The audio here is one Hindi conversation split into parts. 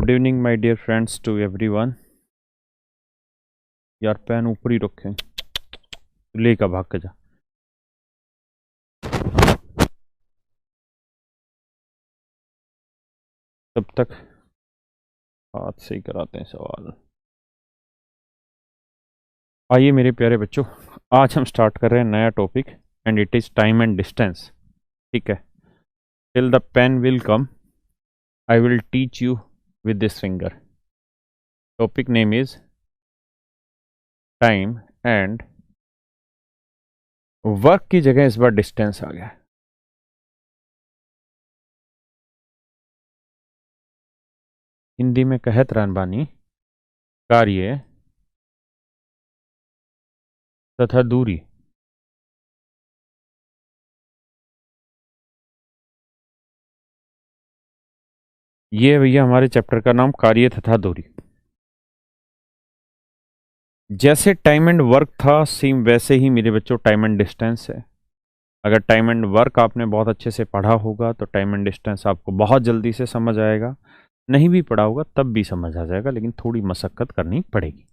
Good evening my dear friends to everyone. यार पेन ऊपर ही रखें, लेकर भाग के जा। तब तक हाथ से ही कराते हैं सवाल। आइए मेरे प्यारे बच्चों, आज हम स्टार्ट कर रहे हैं नया topic and it is time and distance. ठीक है, till the pen will come I will teach you with this finger. Topic name is time and work की जगह इस बार डिस्टेंस आ गया है। हिंदी में कहत रानबानी कार्य तथा दूरी। ये भैया हमारे चैप्टर का नाम कार्य तथा दूरी। जैसे टाइम एंड वर्क था सेम वैसे ही मेरे बच्चों टाइम एंड डिस्टेंस है। अगर टाइम एंड वर्क आपने बहुत अच्छे से पढ़ा होगा तो टाइम एंड डिस्टेंस आपको बहुत जल्दी से समझ आएगा। नहीं भी पढ़ा होगा तब भी समझ आ जाएगा, लेकिन थोड़ी मशक्कत करनी पड़ेगी।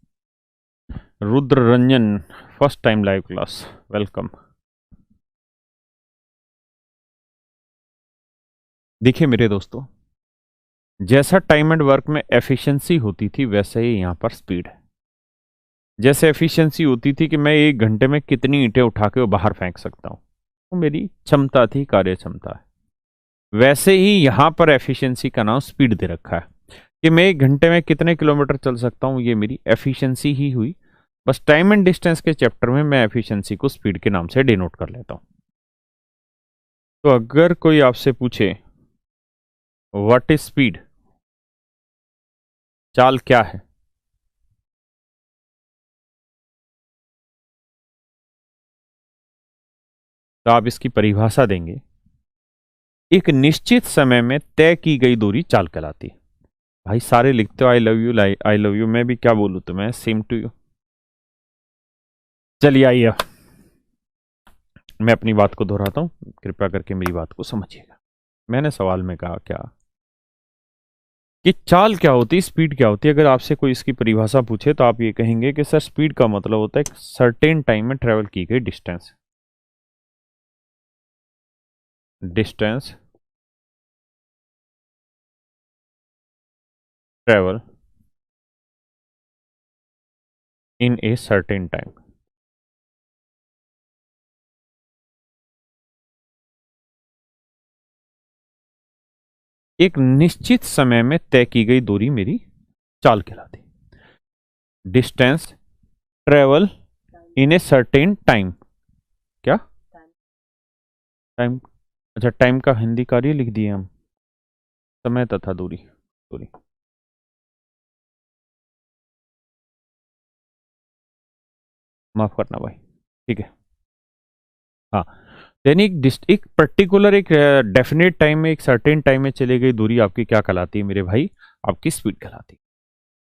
Rudra Ranjan, first time live class, welcome. देखिए मेरे दोस्तों, जैसा टाइम एंड वर्क में एफिशिएंसी होती थी वैसे ही यहाँ पर स्पीड है। जैसे एफिशिएंसी होती थी कि मैं 1 घंटे में कितनी ईंटें उठा के वो बाहर फेंक सकता हूँ, वो मेरी क्षमता थी, कार्य क्षमता है। वैसे ही यहाँ पर एफिशिएंसी का नाम स्पीड दे रखा है कि मैं 1 घंटे में कितने किलोमीटर चल सकता हूँ, ये मेरी एफिशिएंसी ही हुई। बस टाइम एंड डिस्टेंस के चैप्टर में मैं एफिशिएंसी को स्पीड के नाम से डिनोट कर लेता हूँ। तो अगर कोई आपसे पूछे व्हाट इज स्पीड, चाल क्या है, तो आप इसकी परिभाषा देंगे, एक निश्चित समय में तय की गई दूरी चाल कहलाती है। भाई सारे लिखते हो I love you, I love you, मैं भी क्या बोलूं तुम्हें, सेम टू यू। चलिए आइए मैं अपनी बात को दोहराता हूं, कृपया करके मेरी बात को समझिएगा। मैंने सवाल में कहा क्या कि चाल क्या होती है, स्पीड क्या होती है। अगर आपसे कोई इसकी परिभाषा पूछे तो आप ये कहेंगे कि सर स्पीड का मतलब होता है एक सर्टेन टाइम में ट्रेवल की गई distance. Distance travel in a certain time. एक निश्चित समय में तय की गई दूरी मेरी चाल कहलाती। Distance travel in a certain time. क्या टाइम? अच्छा, टाइम का हिंदी कार्य लिख दिए हम, समय तथा दूरी। दूरी माफ करना भाई, ठीक है। हाँ, यानी एक पर्टिकुलर एक डेफिनेट टाइम में, एक सर्टेन टाइम में चली गई दूरी आपकी क्या कहलाती है मेरे भाई? आपकी स्पीड कहलाती है।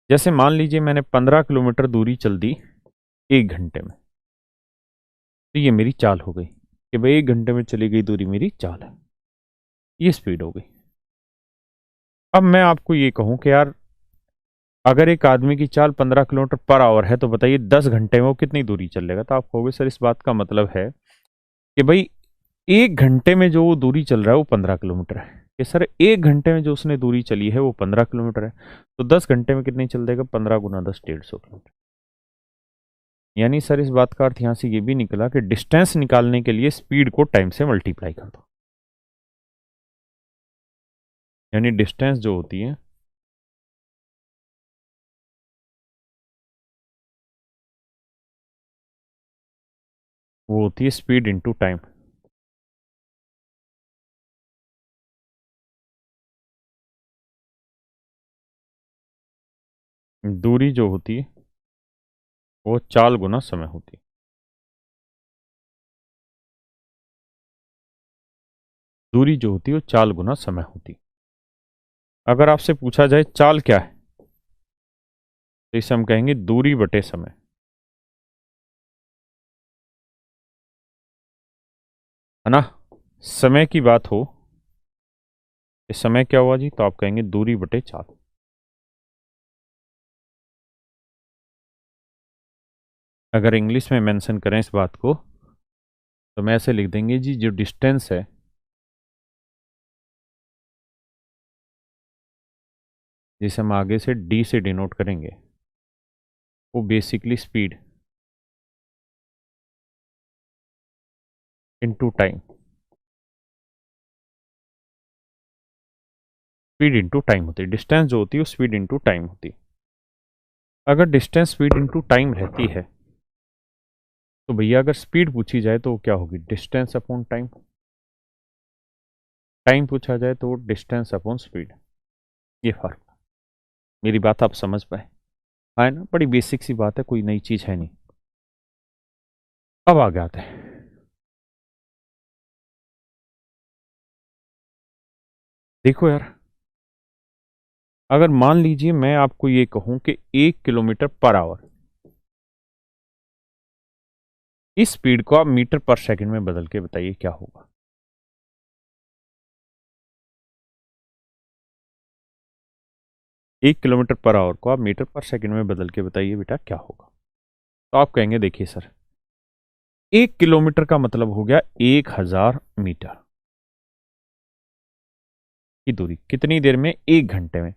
जैसे मान लीजिए मैंने 15 किलोमीटर दूरी चल दी 1 घंटे में, तो ये मेरी चाल हो गई कि भाई 1 घंटे में चली गई दूरी मेरी चाल है, ये स्पीड हो गई। अब मैं आपको ये कहूं कि यार अगर एक आदमी की चाल 15 किलोमीटर पर आवर है तो बताइए 10 घंटे में वो कितनी दूरी चल लेगा? तो आप कहोगे सर इस बात का मतलब है कि भाई 1 घंटे में जो दूरी चल रहा है वो 15 किलोमीटर है। कि सर 1 घंटे में जो उसने दूरी चली है वो 15 किलोमीटर है, तो 10 घंटे में कितनी चल देगा? 15 × 10 150 किलोमीटर। यानी सर इस बात का अर्थ यहां से ये भी निकला कि डिस्टेंस निकालने के लिए स्पीड को टाइम से मल्टीप्लाई कर दो। यानी डिस्टेंस जो होती है वो होती है स्पीड इंटू टाइम। दूरी जो होती है वो चाल गुना समय होती है। दूरी जो होती है वो चाल गुना समय होती है। अगर आपसे पूछा जाए चाल क्या है, तो इसे हम कहेंगे दूरी बटे समय। है ना? समय की बात हो, इस समय क्या हुआ जी, तो आप कहेंगे दूरी बटे चाल। अगर इंग्लिश में मेंशन करें इस बात को तो मैं ऐसे लिख देंगे जी, जो डिस्टेंस है जिसे हम आगे से डी से डिनोट करेंगे वो basically speed into time, speed into time होती है। डिस्टेंस जो होती है वो स्पीड इनटू टाइम होती है। अगर डिस्टेंस स्पीड इनटू टाइम रहती है तो भैया अगर स्पीड पूछी जाए तो वो क्या होगी, डिस्टेंस अपॉन टाइम। टाइम पूछा जाए तो वो डिस्टेंस अपॉन स्पीड। ये फर्क, मेरी बात आप समझ पाए? है ना, बड़ी बेसिक सी बात है, कोई नई चीज है नहीं। अब आगे आते हैं। देखो यार, अगर मान लीजिए मैं आपको ये कहूं कि 1 किलोमीटर पर आवर, इस स्पीड को आप मीटर पर सेकंड में बदल के बताइए क्या होगा। 1 किलोमीटर पर आवर को आप मीटर पर सेकंड में बदल के बताइए बेटा क्या होगा। तो आप कहेंगे देखिए सर, 1 किलोमीटर का मतलब हो गया 1000 मीटर की दूरी, कितनी देर में, 1 घंटे में।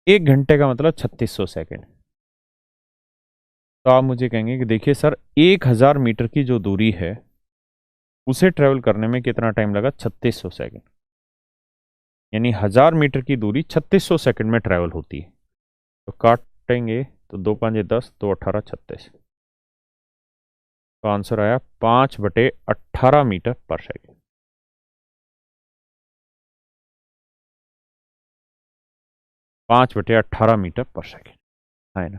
1 घंटे का मतलब 3600 सेकेंड। तो आप मुझे कहेंगे कि देखिए सर, 1000 मीटर की जो दूरी है उसे ट्रेवल करने में कितना टाइम लगा, 3600 सेकेंड। यानी 1000 मीटर की दूरी 3600 सेकेंड में ट्रेवल होती है। तो काटेंगे तो 2 5 10, 2 18 36। तो आंसर आया 5/18 मीटर पर सेकेंड। 5/18 मीटर पर सेकेंड, है ना।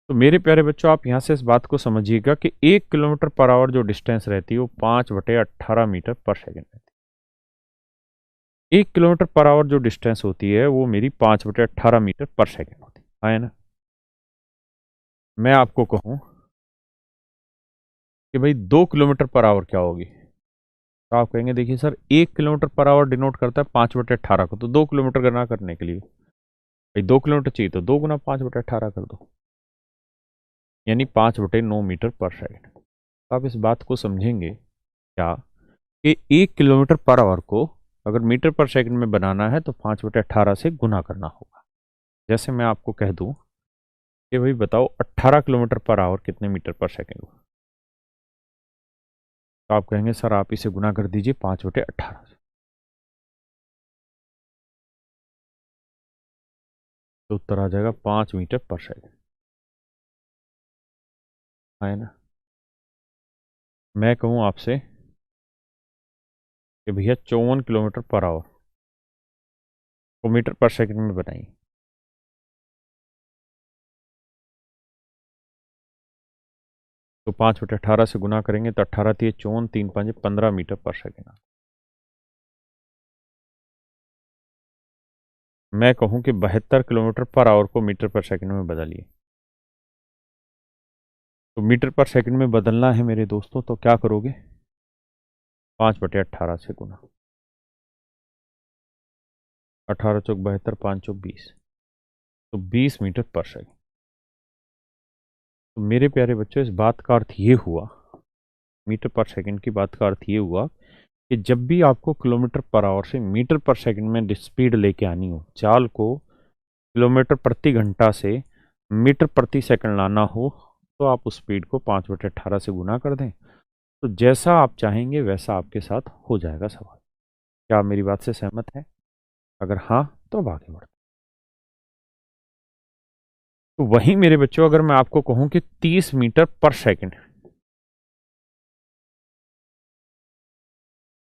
तो मेरे प्यारे बच्चों, आप यहाँ से इस बात को समझिएगा कि 1 किलोमीटर पर आवर जो डिस्टेंस रहती है वो 5/18 मीटर पर सेकेंड रहती है। 1 किलोमीटर पर आवर जो डिस्टेंस होती है वो मेरी 5/18 मीटर पर सेकेंड होती है ना। मैं आपको कहूँ कि भाई 2 किलोमीटर पर आवर क्या होगी, तो आप कहेंगे देखिए sir, 1 kilometre per our denote करता है 5/18 को, तो 2 किलोमीटर गणना करने के लिए भाई 2 किलोमीटर चाहिए तो 2 गुना 5/18 कर दो, यानी 5/9 मीटर पर सेकेंड। तो आप इस बात को समझेंगे क्या कि 1 किलोमीटर पर आवर को अगर मीटर पर सेकंड में बनाना है तो 5/18 से गुना करना होगा। जैसे मैं आपको कह दूं कि भाई बताओ 18 किलोमीटर पर आवर कितने मीटर पर सेकंड हुआ, तो आप कहेंगे सर आप इसे गुना कर दीजिए 5/18 से, तो उत्तर आ जाएगा 5 मीटर पर सेकंड, है ना। मैं कहूँ आपसे कि भैया 54 किलोमीटर पर आवर को मीटर पर सेकंड में बनाइए, तो 5/18 से गुना करेंगे तो 18 × 3 = 54, 3 × 5 = 15 मीटर पर सेकंड। मैं कहूँ कि 72 किलोमीटर पर आवर को मीटर पर सेकंड में बदलिए, तो मीटर पर सेकंड में बदलना है मेरे दोस्तों, तो क्या करोगे, 5/18 से गुना, 18 × 4 = 72, 5 × 20, तो 20 मीटर पर सेकंड। तो मेरे प्यारे बच्चों, इस बात का अर्थ ये हुआ, मीटर पर सेकंड की बात का अर्थ ये हुआ कि जब भी आपको किलोमीटर पर आवर से मीटर पर सेकंड में स्पीड लेके आनी हो, चाल को किलोमीटर प्रति घंटा से मीटर प्रति सेकंड लाना हो, तो आप उस स्पीड को 5/18 से गुना कर दें, तो जैसा आप चाहेंगे वैसा आपके साथ हो जाएगा सवाल। क्या आप मेरी बात से सहमत हैं? अगर हाँ तो अब आगे बढ़ते। तो वहीं मेरे बच्चों, अगर मैं आपको कहूं कि 30 मीटर पर सेकंड,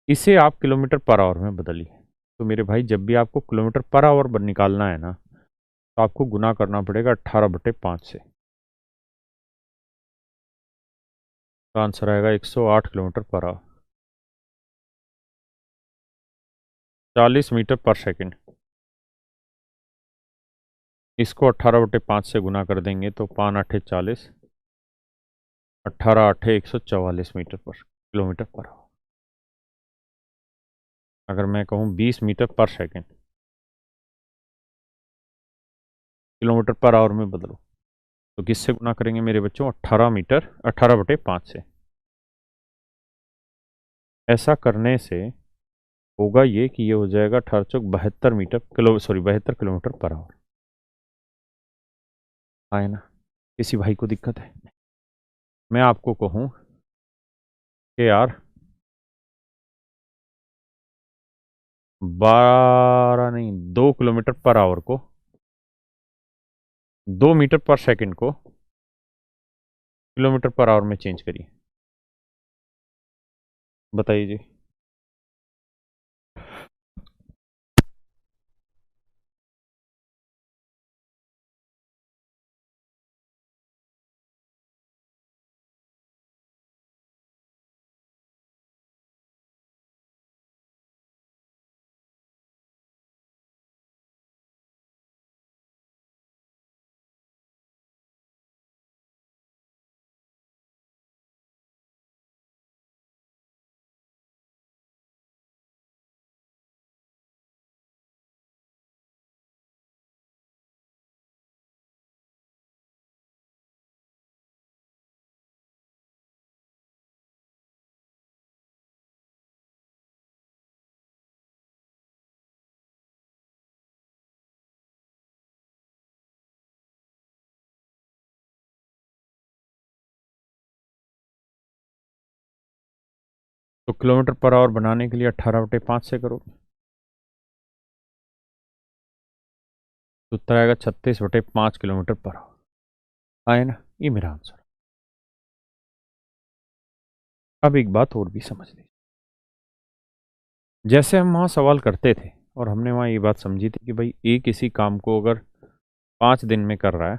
इसे आप किलोमीटर पर आवर में बदलिए, तो मेरे भाई जब भी आपको किलोमीटर पर आवर निकालना है ना, तो आपको गुना करना पड़ेगा 18/5 से। तो आंसर आएगा 108 किलोमीटर पर आवर, 40 मीटर पर सेकंड। इसको 18/5 से गुना कर देंगे तो 5 × 8 = 40, 18 × 8 = 144 मीटर पर किलोमीटर पर आवर। अगर मैं कहूँ 20 मीटर पर सेकंड, किलोमीटर पर आवर में बदलो, तो किससे गुना करेंगे मेरे बच्चों? 18 मीटर, 18/5 से। ऐसा करने से होगा ये कि ये हो जाएगा 18 चौक 72 किलोमीटर पर आवर। आए ना? किसी भाई को दिक्कत है? मैं आपको कहूँ कि यार 12 नहीं, 2 किलोमीटर पर आवर को 2 मीटर पर सेकंड को किलोमीटर पर आवर में चेंज करिए। बताइए जी। तो किलोमीटर पर आवर बनाने के लिए 18/5 से करो तो उत्तर आएगा 36/5 किलोमीटर पर आवर। आए ना? ये मेरा आंसर। अब एक बात और भी समझ लीजिए। जैसे हम वहाँ सवाल करते थे और हमने वहाँ ये बात समझी थी कि भाई ए किसी काम को अगर 5 दिन में कर रहा है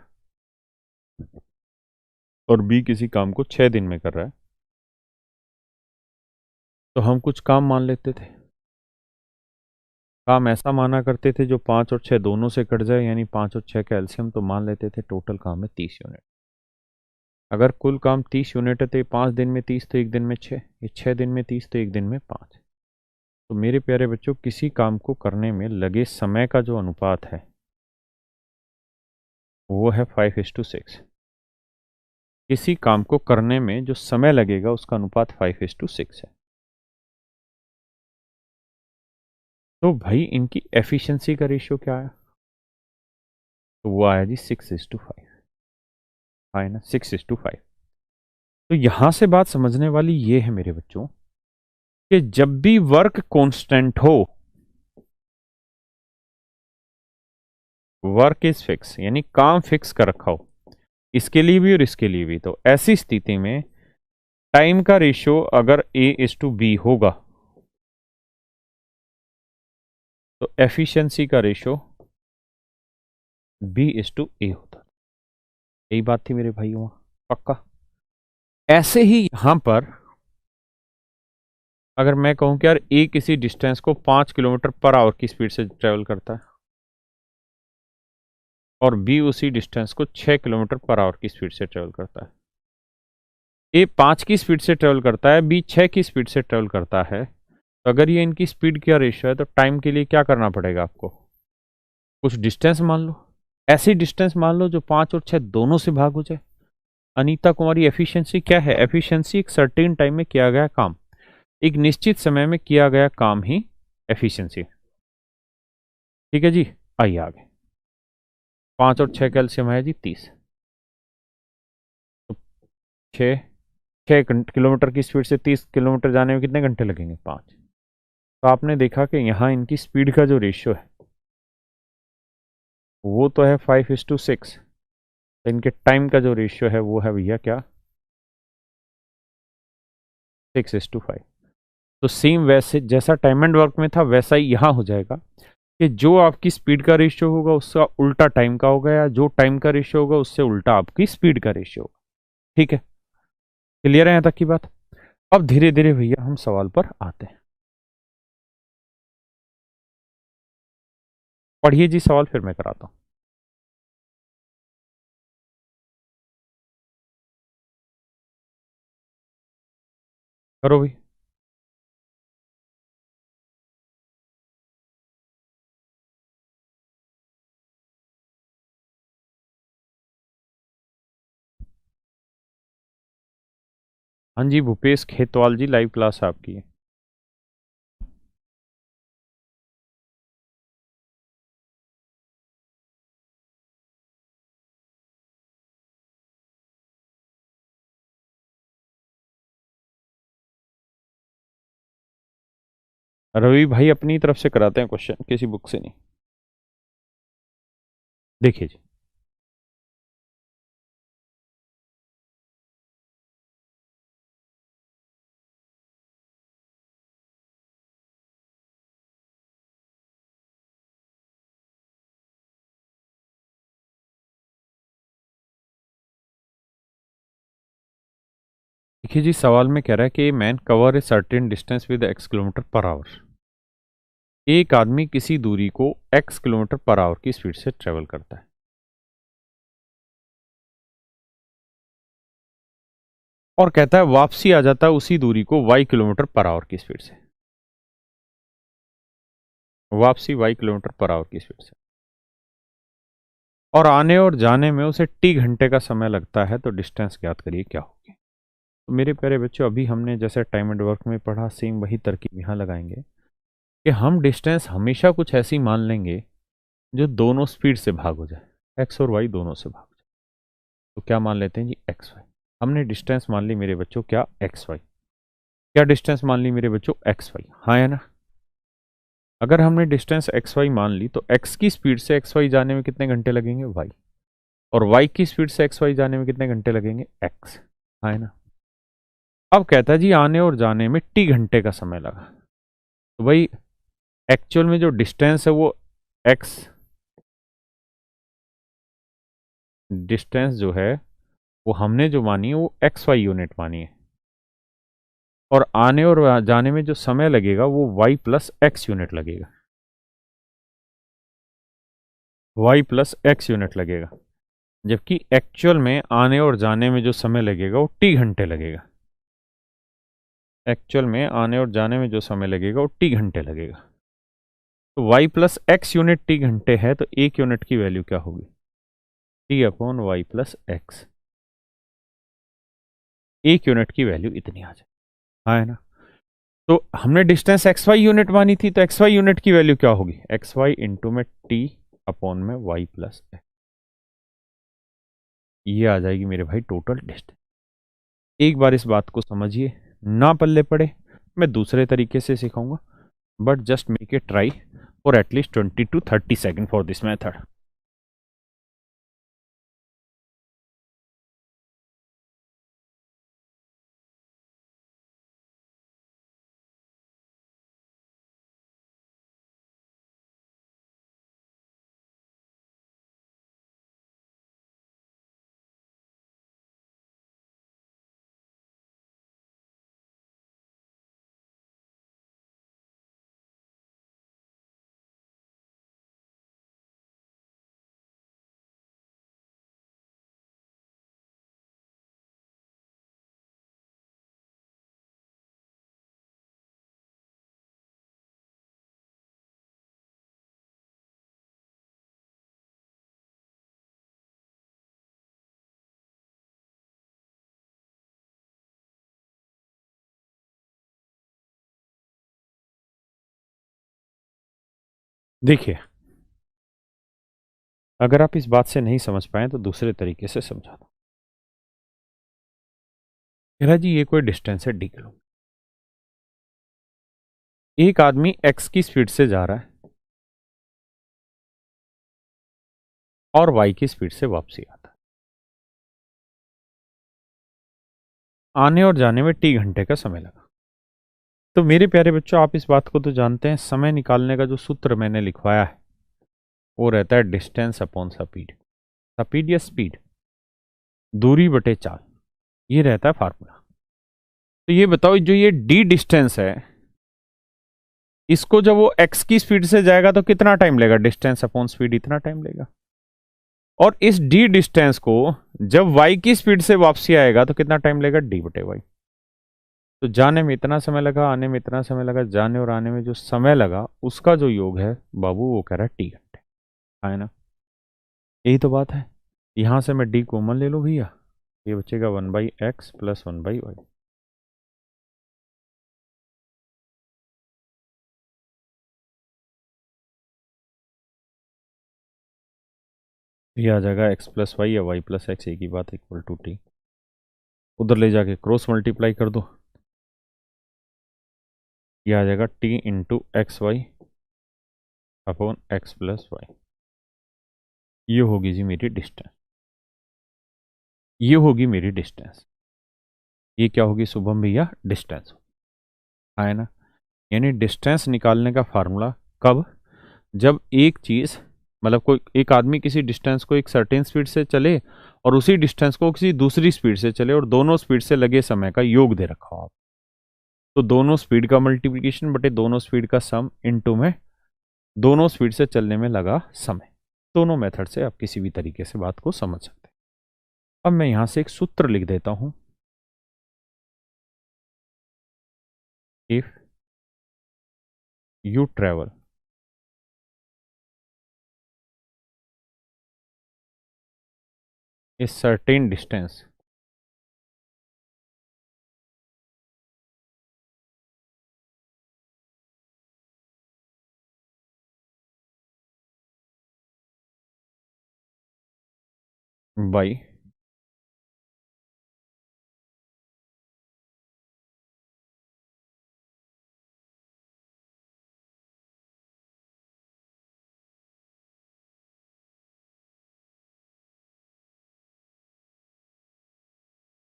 और बी किसी काम को 6 दिन में कर रहा है, तो हम कुछ काम मान लेते थे। काम ऐसा माना करते थे जो 5 और 6 दोनों से कट जाए, यानी 5 और 6 का एलसीएम, तो मान लेते थे टोटल काम है 30 यूनिट। अगर कुल काम 30 यूनिट है तो ये 5 दिन में 30 तो 1 दिन में 6, ये 6 दिन में 30 तो 1 दिन में 5। तो मेरे प्यारे बच्चों, किसी काम को करने में लगे समय का जो अनुपात है वो है 5:6। किसी काम को करने में जो समय लगेगा उसका अनुपात 5:6 है। तो भाई इनकी एफिशिएंसी का रेशियो क्या है? तो वो आया जी 6:5। आया ना? 6:5। तो यहां से बात समझने वाली ये है मेरे बच्चों कि जब भी वर्क कांस्टेंट हो, वर्क इज फिक्स, यानी काम फिक्स कर रखा हो, इसके लिए भी और इसके लिए भी, तो ऐसी स्थिति में टाइम का रेशियो अगर A:B होगा तो एफिशिएंसी का रेशियो B:A होता। यही बात थी मेरे भाइयों, पक्का? ऐसे ही यहां पर अगर मैं कहूं कि यार ए किसी डिस्टेंस को 5 किलोमीटर पर आवर की स्पीड से ट्रेवल करता है और बी उसी डिस्टेंस को 6 किलोमीटर पर आवर की स्पीड से ट्रेवल करता है। ए 5 की स्पीड से ट्रेवल करता है, बी 6 की स्पीड से ट्रेवल करता है। तो अगर ये इनकी स्पीड का रेशियो है तो टाइम के लिए क्या करना पड़ेगा आपको? कुछ डिस्टेंस मान लो, ऐसी डिस्टेंस मान लो जो 5 और 6 दोनों से भाग हो जाए। अनीता कुमारी, एफिशिएंसी क्या है? एफिशिएंसी एक सर्टेन टाइम में किया गया काम, एक निश्चित समय में किया गया काम ही एफिशिएंसी। ठीक है जी, आइए आगे। 5 और 6 का एलसीएम है जी 30। तो 6 किलोमीटर की स्पीड से 30 किलोमीटर जाने में कितने घंटे लगेंगे? 5। तो आपने देखा कि यहाँ इनकी स्पीड का जो रेशियो है वो तो है 5:6। तो इनके टाइम का जो रेशियो है वो है भैया क्या? 6:5। तो सेम वैसे जैसा टाइम एंड वर्क में था वैसा ही यहाँ हो जाएगा कि जो आपकी स्पीड का रेशियो होगा उसका उल्टा टाइम का होगा, या जो टाइम का रेशियो होगा उससे उल्टा आपकी स्पीड का रेशियो होगा। ठीक है? क्लियर है यहाँ तक की बात? अब धीरे धीरे भैया हम सवाल पर आते हैं। पढ़िए जी सवाल, फिर मैं कराता हूँ। करो भाई। हाँ जी भूपेश खेतवाल जी, लाइव क्लास आपकी है। रवि भाई अपनी तरफ से कराते हैं क्वेश्चन, किसी बुक से नहीं। देखिए जी, देखिए जी, सवाल में कह रहा है कि man cover A certain distance with x kilometre per our. एक आदमी किसी दूरी को एक्स किलोमीटर पर आवर की स्पीड से ट्रेवल करता है और कहता है वापसी आ जाता है उसी दूरी को वाई किलोमीटर पर आवर की स्पीड से। वापसी वाई किलोमीटर पर आवर की स्पीड से, और आने और जाने में उसे टी घंटे का समय लगता है, तो डिस्टेंस ज्ञात करिए क्या होगी। तो मेरे प्यारे बच्चों, अभी हमने जैसे टाइम एंड वर्क में पढ़ा, सेम वही तरकीब यहाँ लगाएंगे कि हम डिस्टेंस हमेशा कुछ ऐसी मान लेंगे जो दोनों स्पीड से भाग हो जाए, एक्स और वाई दोनों से भाग हो जाए। तो क्या मान लेते हैं जी, एक्स वाई। हमने डिस्टेंस मान ली मेरे बच्चों, क्या एक्स वाई। क्या डिस्टेंस मान ली मेरे बच्चों, एक्स वाई, हाँ है ना। अगर हमने डिस्टेंस एक्स वाई मान ली तो एक्स की स्पीड से एक्स वाई जाने में कितने घंटे लगेंगे, वाई। और वाई की स्पीड से एक्स वाई जाने में कितने घंटे लगेंगे, एक्स, हाँ है ना। अब कहता है जी आने और जाने में टी घंटे का समय लगा, तो भाई एक्चुअल में जो डिस्टेंस है वो एक्स, डिस्टेंस जो है वो हमने जो मानी है वो एक्स वाई यूनिट मानी है, और आने और जाने में जो समय लगेगा वो वाई प्लस एक्स यूनिट लगेगा, वाई प्लस एक्स यूनिट लगेगा। जबकि एक्चुअल में आने और जाने में जो समय लगेगा वो टी घंटे लगेगा। एक्चुअल में आने और जाने में जो समय लगेगा वो टी घंटे लगेगा। तो Y plus X unit T घंटे है, तो एक यूनिट की वैल्यू क्या होगी, T upon Y plus X. एक यूनिट की वैल्यू इतनी आ जाए, हाँ है ना। तो हमने डिस्टेंस एक्स वाई यूनिट मानी थी, तो एक्स वाई यूनिट की वैल्यू क्या होगी, एक्स वाई इंटू में टी अपॉन में वाई प्लस एक्स। ये आ जाएगी मेरे भाई टोटल डिस्टेंस। एक बार इस बात को समझिए, ना पल्ले पड़े मैं दूसरे तरीके से सिखाऊंगा, but just make a try for at least 20 to 30 second for this method. देखिए, अगर आप इस बात से नहीं समझ पाए तो दूसरे तरीके से समझा दो। कह रहा जी ये कोई डिस्टेंस है डी किलो, एक आदमी एक्स की स्पीड से जा रहा है और वाई की स्पीड से वापसी आता है, आने और जाने में टी घंटे का समय लगा। तो मेरे प्यारे बच्चों, आप इस बात को तो जानते हैं, समय निकालने का जो सूत्र मैंने लिखवाया है वो रहता है डिस्टेंस अपॉन स्पीड। स्पीड या स्पीड, दूरी बटे चाल, ये रहता है फार्मूला। तो ये बताओ, जो ये डी डिस्टेंस है, इसको जब वो एक्स की स्पीड से जाएगा तो कितना टाइम लेगा, डिस्टेंस अपॉन स्पीड इतना टाइम लेगा। और इस डी डिस्टेंस को जब वाई की स्पीड से वापसी आएगा तो कितना टाइम लेगा, डी बटे वाई। तो जाने में इतना समय लगा, आने में इतना समय लगा, जाने और आने में जो समय लगा उसका जो योग है बाबू वो कह रहा है टी घंटे, है ना। यही तो बात है। यहां से मैं डी कॉमन ले लो भैया, ये बचेगा 1/x प्लस 1/y। ये आ जाएगा x प्लस वाई या y प्लस एक्स, एक ही बात, इक्वल टू टी। उधर ले जाके क्रॉस मल्टीप्लाई कर दो, ये आ जाएगा t into X Y upon X plus Y. ये होगी जी मेरी डिस्टेंस, ये होगी मेरी डिस्टेंस। ये क्या होगी शुभम भैया? डिस्टेंस है ना। यानी डिस्टेंस निकालने का फार्मूला कब? जब एक चीज, मतलब कोई एक आदमी किसी डिस्टेंस को एक सर्टेन स्पीड से चले और उसी डिस्टेंस को किसी दूसरी स्पीड से चले और दोनों स्पीड से लगे समय का योग दे रखा हो आप, तो दोनों स्पीड का मल्टीप्लिकेशन बटे दोनों स्पीड का सम इनटू में दोनों स्पीड से चलने में लगा समय। दोनों मेथड से आप किसी भी तरीके से बात को समझ सकते हैं। अब मैं यहां से एक सूत्र लिख देता हूं, if you travel a certain distance by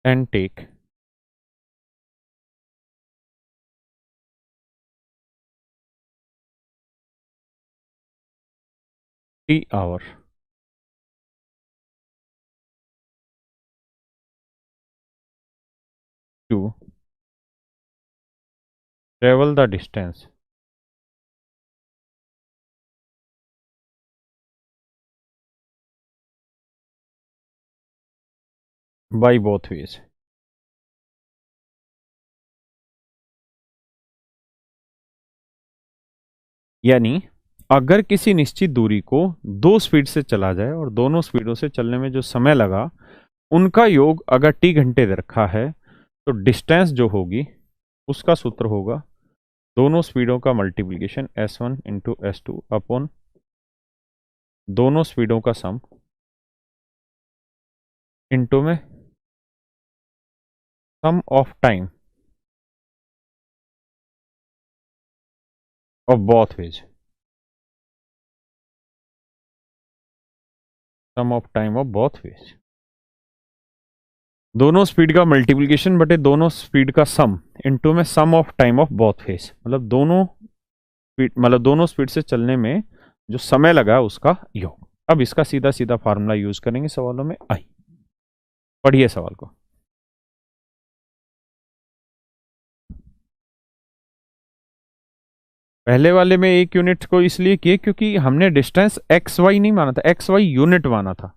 and take T hour to travel the distance by both ways. यानी अगर किसी निश्चित दूरी को दो स्पीड से चला जाए और दोनों स्पीडों से चलने में जो समय लगा उनका योग अगर टी घंटे दे रखा है, तो डिस्टेंस जो होगी उसका सूत्र होगा दोनों स्पीडों का multiplication s1 into s2 upon दोनों स्पीडों का सम इंटू में sum of time of both ways, sum of time of both ways. दोनों स्पीड का मल्टीप्लिकेशन बटे दोनों स्पीड का सम इनटू में sum of time of both ways, मतलब दोनों स्पीड, मतलब दोनों स्पीड से चलने में जो समय लगा उसका योग। अब इसका सीधा सीधा फार्मूला यूज करेंगे सवालों में आई। पढ़िए सवाल को। पहले वाले में एक यूनिट को इसलिए किए क्योंकि हमने डिस्टेंस एक्स वाई नहीं माना था, एक्स वाई यूनिट माना था।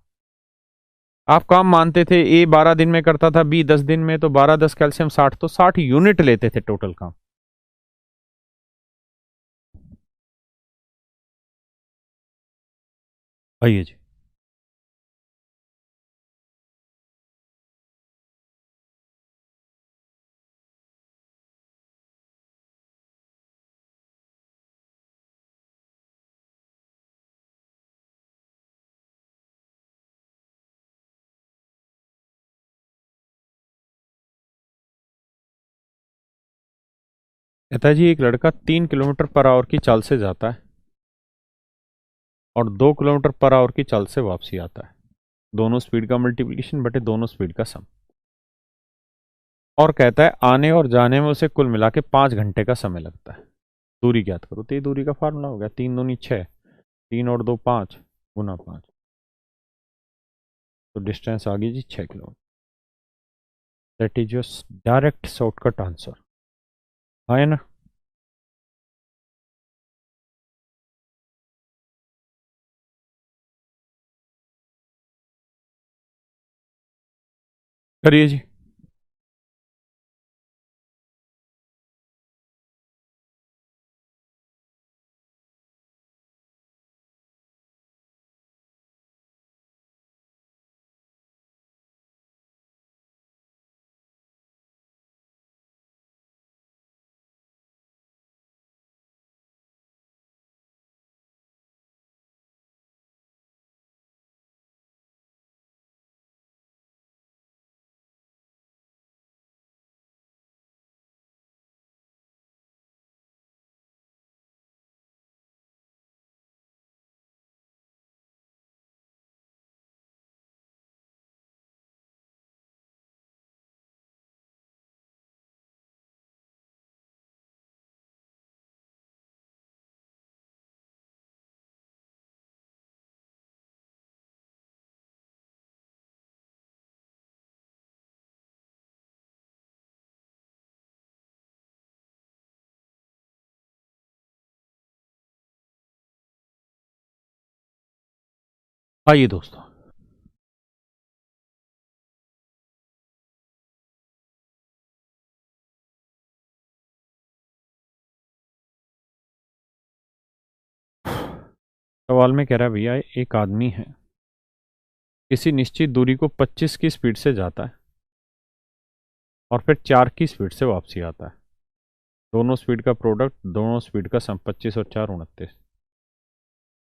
आप काम मानते थे ए 12 दिन में करता था, बी 10 दिन में, तो 12 10 कैल्शियम 60, तो 60 यूनिट लेते थे टोटल काम। आइए जी। कहता जी एक लड़का 3 किलोमीटर पर आवर की चाल से जाता है और 2 किलोमीटर पर आवर की चाल से वापसी आता है। दोनों स्पीड का मल्टीप्लिकेशन बटे दोनों स्पीड का सम। और कहता है आने और जाने में उसे कुल मिला के 5 घंटे का समय लगता है। दूरी ज्ञात करो। तो ये दूरी का फार्मूला हो गया, 3 दूनी 6, 3 और 2 5 गुना 5, तो डिस्टेंस आ गई जी 6 kilometre. That is your direct shortcut answer, है ना। करिए जी। आइए दोस्तों, सवाल में कह रहा है भैया, एक आदमी है, किसी निश्चित दूरी को 25 की स्पीड से जाता है और फिर 4 की स्पीड से वापसी आता है। दोनों स्पीड का प्रोडक्ट, दोनों स्पीड का सम 25 और 4 29।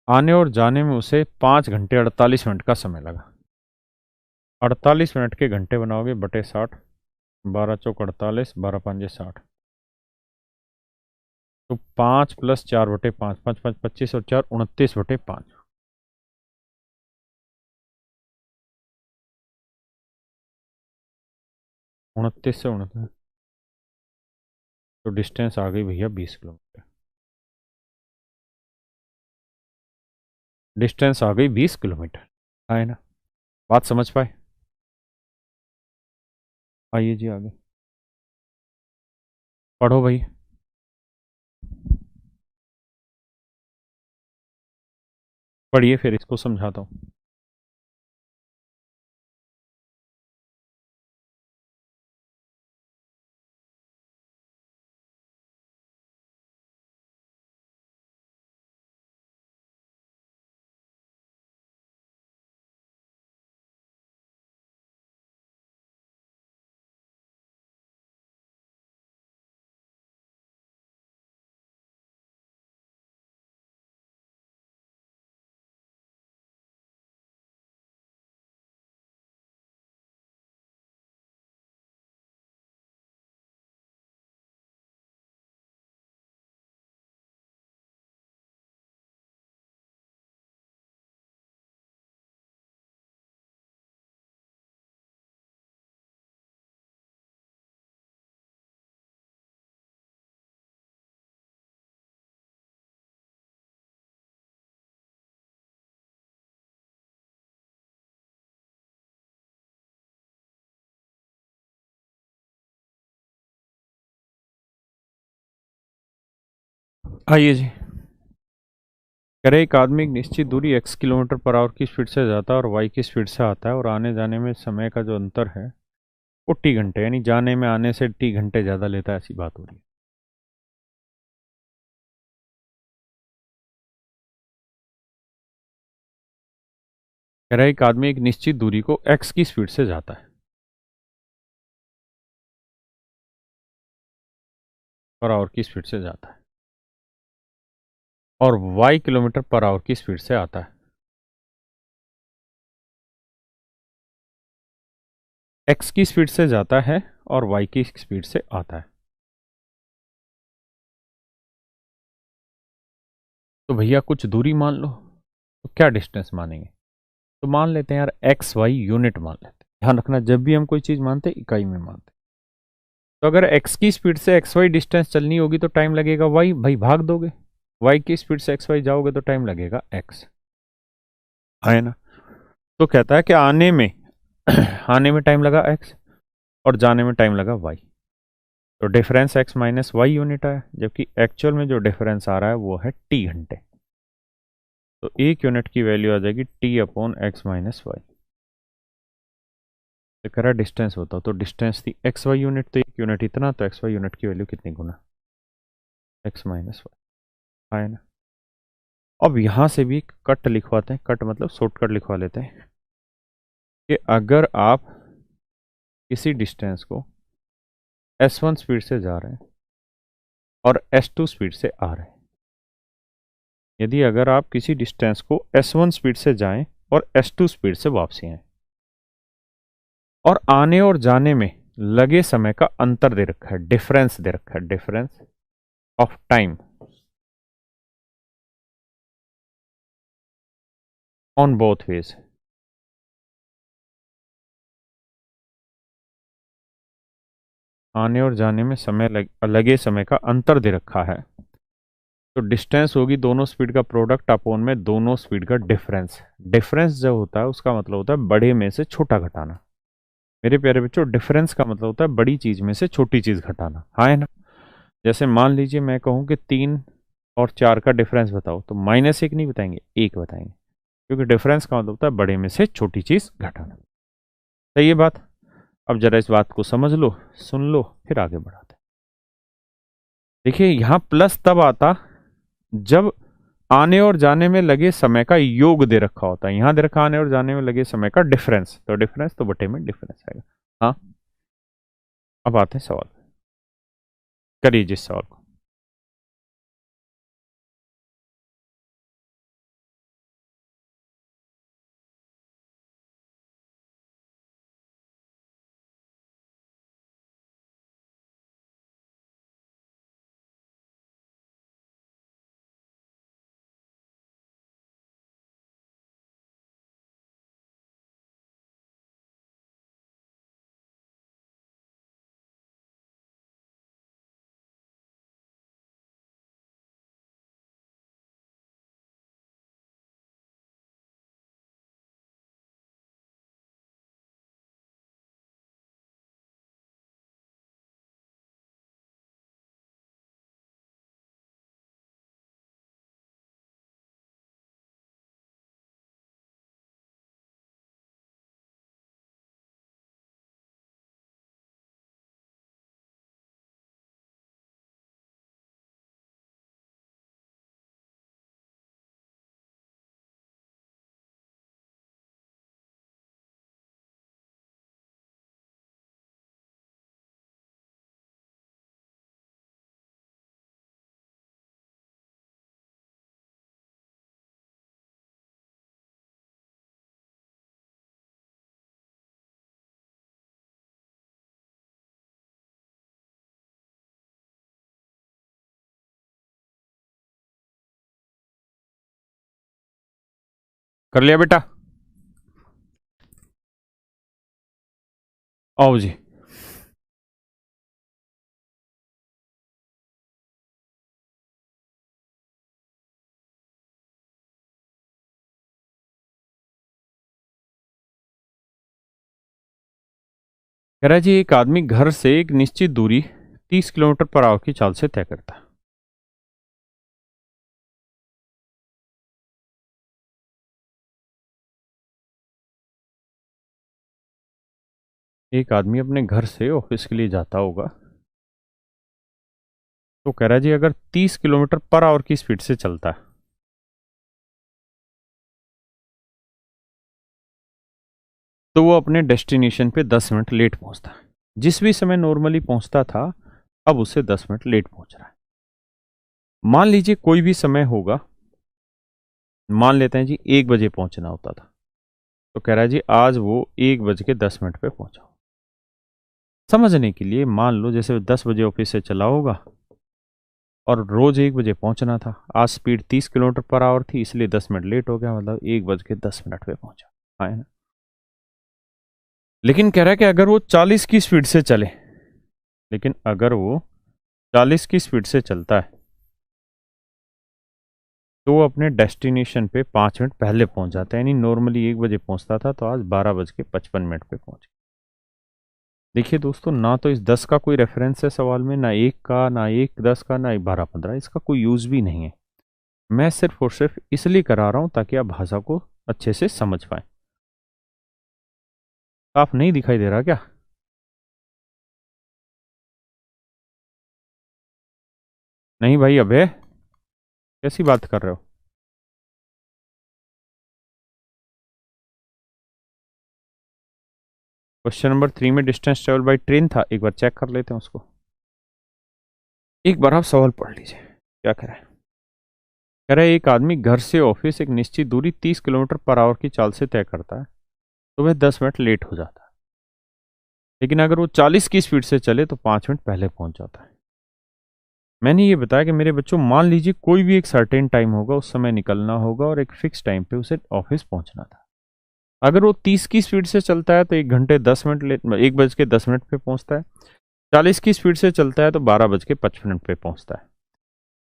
आने और जाने में उसे 5 घंटे 48 मिनट का समय लगा। 48 मिनट के घंटे बनाओगे बटे 60, 12 चौक 48, 12 पंजे 60, तो 5 + 4 बटे 5, 5 5 25 और 4 29 बटे 5। 29 से 29, तो डिस्टेंस आ गई भैया 20 किलोमीटर। डिस्टेंस आ गई 20 किलोमीटर, है ना? बात समझ पाए? आइए जी आगे पढ़ो भाई। पढ़िए फिर इसको समझाता हूँ। आइए जी, करे एक आदमी एक निश्चित दूरी x किलोमीटर पर आवर की स्पीड से जाता है और y की स्पीड से आता है, और आने जाने में समय का जो अंतर है वो टी घंटे, यानी जाने में आने से टी घंटे ज़्यादा लेता है, ऐसी बात हो रही है। कह रहा है एक आदमी एक निश्चित दूरी को x की स्पीड से जाता है, पर आवर की स्पीड से जाता है, और y किलोमीटर पर आवर की स्पीड से आता है। x की स्पीड से जाता है और y की स्पीड से आता है। तो भैया कुछ दूरी मान लो, तो क्या डिस्टेंस मानेंगे? तो मान लेते हैं यार एक्स वाई यूनिट मान लेते हैं। ध्यान रखना, जब भी हम कोई चीज़ मानते हैं इकाई में मानते हैं। तो अगर एक्स की स्पीड से एक्स वाई डिस्टेंस चलनी होगी तो टाइम लगेगा वाई, भाई भाग दोगे। वाई की स्पीड से एक्स वाई जाओगे तो टाइम लगेगा एक्स, है ना? तो कहता है कि आने में आने में टाइम लगा एक्स और जाने में टाइम लगा वाई, तो difference X minus Y unit है, जबकि एक्चुअल में जो डिफरेंस आ रहा है वो है टी घंटे। तो एक यूनिट की वैल्यू आ जाएगी T upon X minus Y. तो कह रहा डिस्टेंस बताओ, तो डिस्टेंस थी एक्स वाई यूनिट, तो एक यूनिट इतना, तो एक्स वाई यूनिट की वैल्यू कितनी गुना एक्स माइनस वाई, है ना? अब यहाँ से भी कट लिखवाते हैं, कट मतलब शॉर्टकट लिखवा लेते हैं कि अगर आप किसी डिस्टेंस को s1 स्पीड से जा रहे हैं और s2 स्पीड से आ रहे हैं, यदि अगर आप किसी डिस्टेंस को s1 स्पीड से जाएं और s2 स्पीड से वापसी आए, और आने और जाने में लगे समय का अंतर दे रखा है, डिफरेंस दे रखा है, difference of time on both ways, आने और जाने में लगे समय का अंतर दे रखा है, तो डिस्टेंस होगी दोनों स्पीड का प्रोडक्ट अपॉन में दोनों स्पीड का डिफरेंस। डिफरेंस जो होता है उसका मतलब होता है बड़े में से छोटा घटाना। मेरे प्यारे बच्चों, डिफरेंस का मतलब होता है बड़ी चीज में से छोटी चीज घटाना, हाँ है ना? जैसे मान लीजिए मैं कहूँ कि 3 और 4 का डिफरेंस बताओ, तो -1 नहीं बताएंगे, 1 बताएंगे। क्योंकि डिफरेंस का मतलब होता है बड़े में से छोटी चीज घटाना। सही है बात। अब जरा इस बात को समझ लो, सुन लो, फिर आगे बढ़ाते हैं। देखिए यहां प्लस तब आता जब आने और जाने में लगे समय का योग दे रखा होता है। यहां दे रखा आने और जाने में लगे समय का डिफरेंस, तो डिफरेंस तो बटे में डिफरेंस आएगा। हाँ, अब आते हैं सवाल, करिए जिस सवाल को। कर लिया बेटा, आओ जी। कह रहा है जी, एक आदमी घर से एक निश्चित दूरी 30 किलोमीटर पर आवर की चाल से तय करता है। एक आदमी अपने घर से ऑफिस के लिए जाता होगा, तो कह रहा है जी अगर 30 किलोमीटर पर आवर की स्पीड से चलता है तो वो अपने डेस्टिनेशन पे 10 मिनट लेट पहुंचता है। जिस भी समय नॉर्मली पहुंचता था, अब उससे 10 मिनट लेट पहुंच रहा है। मान लीजिए कोई भी समय होगा, मान लेते हैं जी 1 बजे पहुंचना होता था, तो कह रहा है जी आज वो 1 बज के 10 मिनट पे पहुंचा। समझने के लिए मान लो जैसे 10 बजे ऑफिस से चला होगा और रोज 1 बजे पहुंचना था, आज स्पीड 30 किलोमीटर पर आवर थी, इसलिए 10 मिनट लेट हो गया, मतलब 1 बज के 10 मिनट पे पहुंचा। हाँ, है ना। लेकिन कह रहा है कि अगर वो 40 की स्पीड से चले, लेकिन अगर वो 40 की स्पीड से चलता है तो वो अपने डेस्टिनेशन पे 5 मिनट पहले पहुंच जाता है। यानी नॉर्मली 1 बजे पहुंचता था, तो आज 12 बज के 55 मिनट पे पहुंच। देखिए दोस्तों, ना तो इस 10 का कोई रेफरेंस है सवाल में, ना 1 का, ना 1 10 का, ना 12 15, इसका कोई यूज भी नहीं है। मैं सिर्फ और सिर्फ इसलिए करा रहा हूं ताकि आप भाषा को अच्छे से समझ पाए। आप नहीं दिखाई दे रहा क्या? नहीं भाई, अबे कैसी बात कर रहे हो? क्वेश्चन नंबर 3 में डिस्टेंस ट्रेवल बाय ट्रेन था, एक बार चेक कर लेते हैं उसको। एक बार आप सवाल पढ़ लीजिए क्या कह रहा है। कह रहा है एक आदमी घर से ऑफिस एक निश्चित दूरी 30 किलोमीटर पर आवर की चाल से तय करता है, तो वह 10 मिनट लेट हो जाता है। लेकिन अगर वो 40 की स्पीड से चले तो 5 मिनट पहले पहुंच जाता है। मैंने ये बताया कि मेरे बच्चों, मान लीजिए कोई भी एक सर्टेन टाइम होगा, उस समय निकलना होगा और एक फिक्स टाइम पे उसे ऑफिस पहुंचना था। अगर वो 30 की स्पीड से चलता है तो 1 घंटे 10 मिनट लेट, 1 बज के 10 मिनट पे पहुंचता है। 40 की स्पीड से चलता है तो 12 बज के 55 मिनट पे पहुंचता है।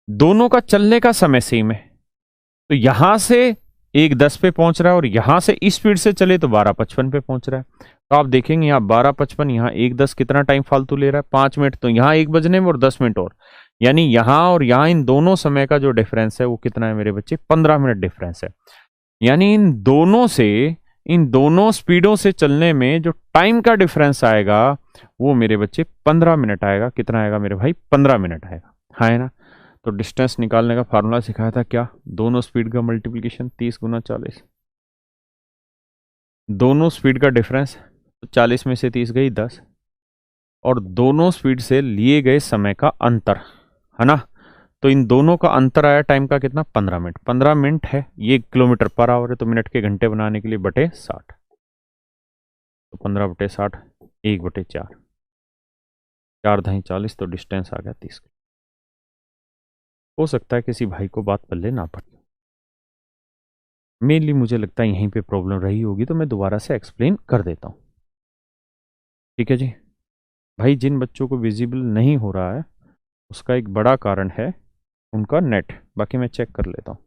दोनों का चलने का समय सेम है, तो यहां से 1 10 पे पहुंच रहा है और यहां से इस स्पीड से चले तो 12 55 पे पहुंच रहा है। तो आप देखेंगे यहाँ 12 55, यहाँ 1 10 कितना टाइम फालतू ले रहा है? 5 मिनट। तो यहाँ 1 बजने में और 10 मिनट और, यानी यहाँ और यहाँ इन दोनों समय का जो डिफरेंस है वो कितना है मेरे बच्चे? 15 मिनट डिफरेंस है। यानी इन दोनों स्पीडों से चलने में जो टाइम का डिफरेंस आएगा वो मेरे बच्चे 15 मिनट आएगा। कितना आएगा मेरे भाई? 15 मिनट आएगा। हाँ है ना? तो डिस्टेंस निकालने का फार्मूला सिखाया था क्या? दोनों स्पीड का मल्टीप्लीकेशन 30 × 40। दोनों स्पीड का डिफरेंस, तो 40 में से 30 गई 10, और दोनों स्पीड से लिए गए समय का अंतर, है ना? तो इन दोनों का अंतर आया टाइम का कितना? 15 मिनट। 15 मिनट है, ये किलोमीटर पर आवर है, तो मिनट के घंटे बनाने के लिए बटे 60। तो 15/60, 1/4, 4×40, तो डिस्टेंस आ गया 30। हो सकता है किसी भाई को बात पल्ले ना पड़े। मेनली मुझे लगता है यहीं पे प्रॉब्लम रही होगी, तो मैं दोबारा से एक्सप्लेन कर देता हूँ। ठीक है जी भाई, जिन बच्चों को विजिबल नहीं हो रहा है उसका एक बड़ा कारण है उनका नेट। बाकी मैं चेक कर लेता हूँ।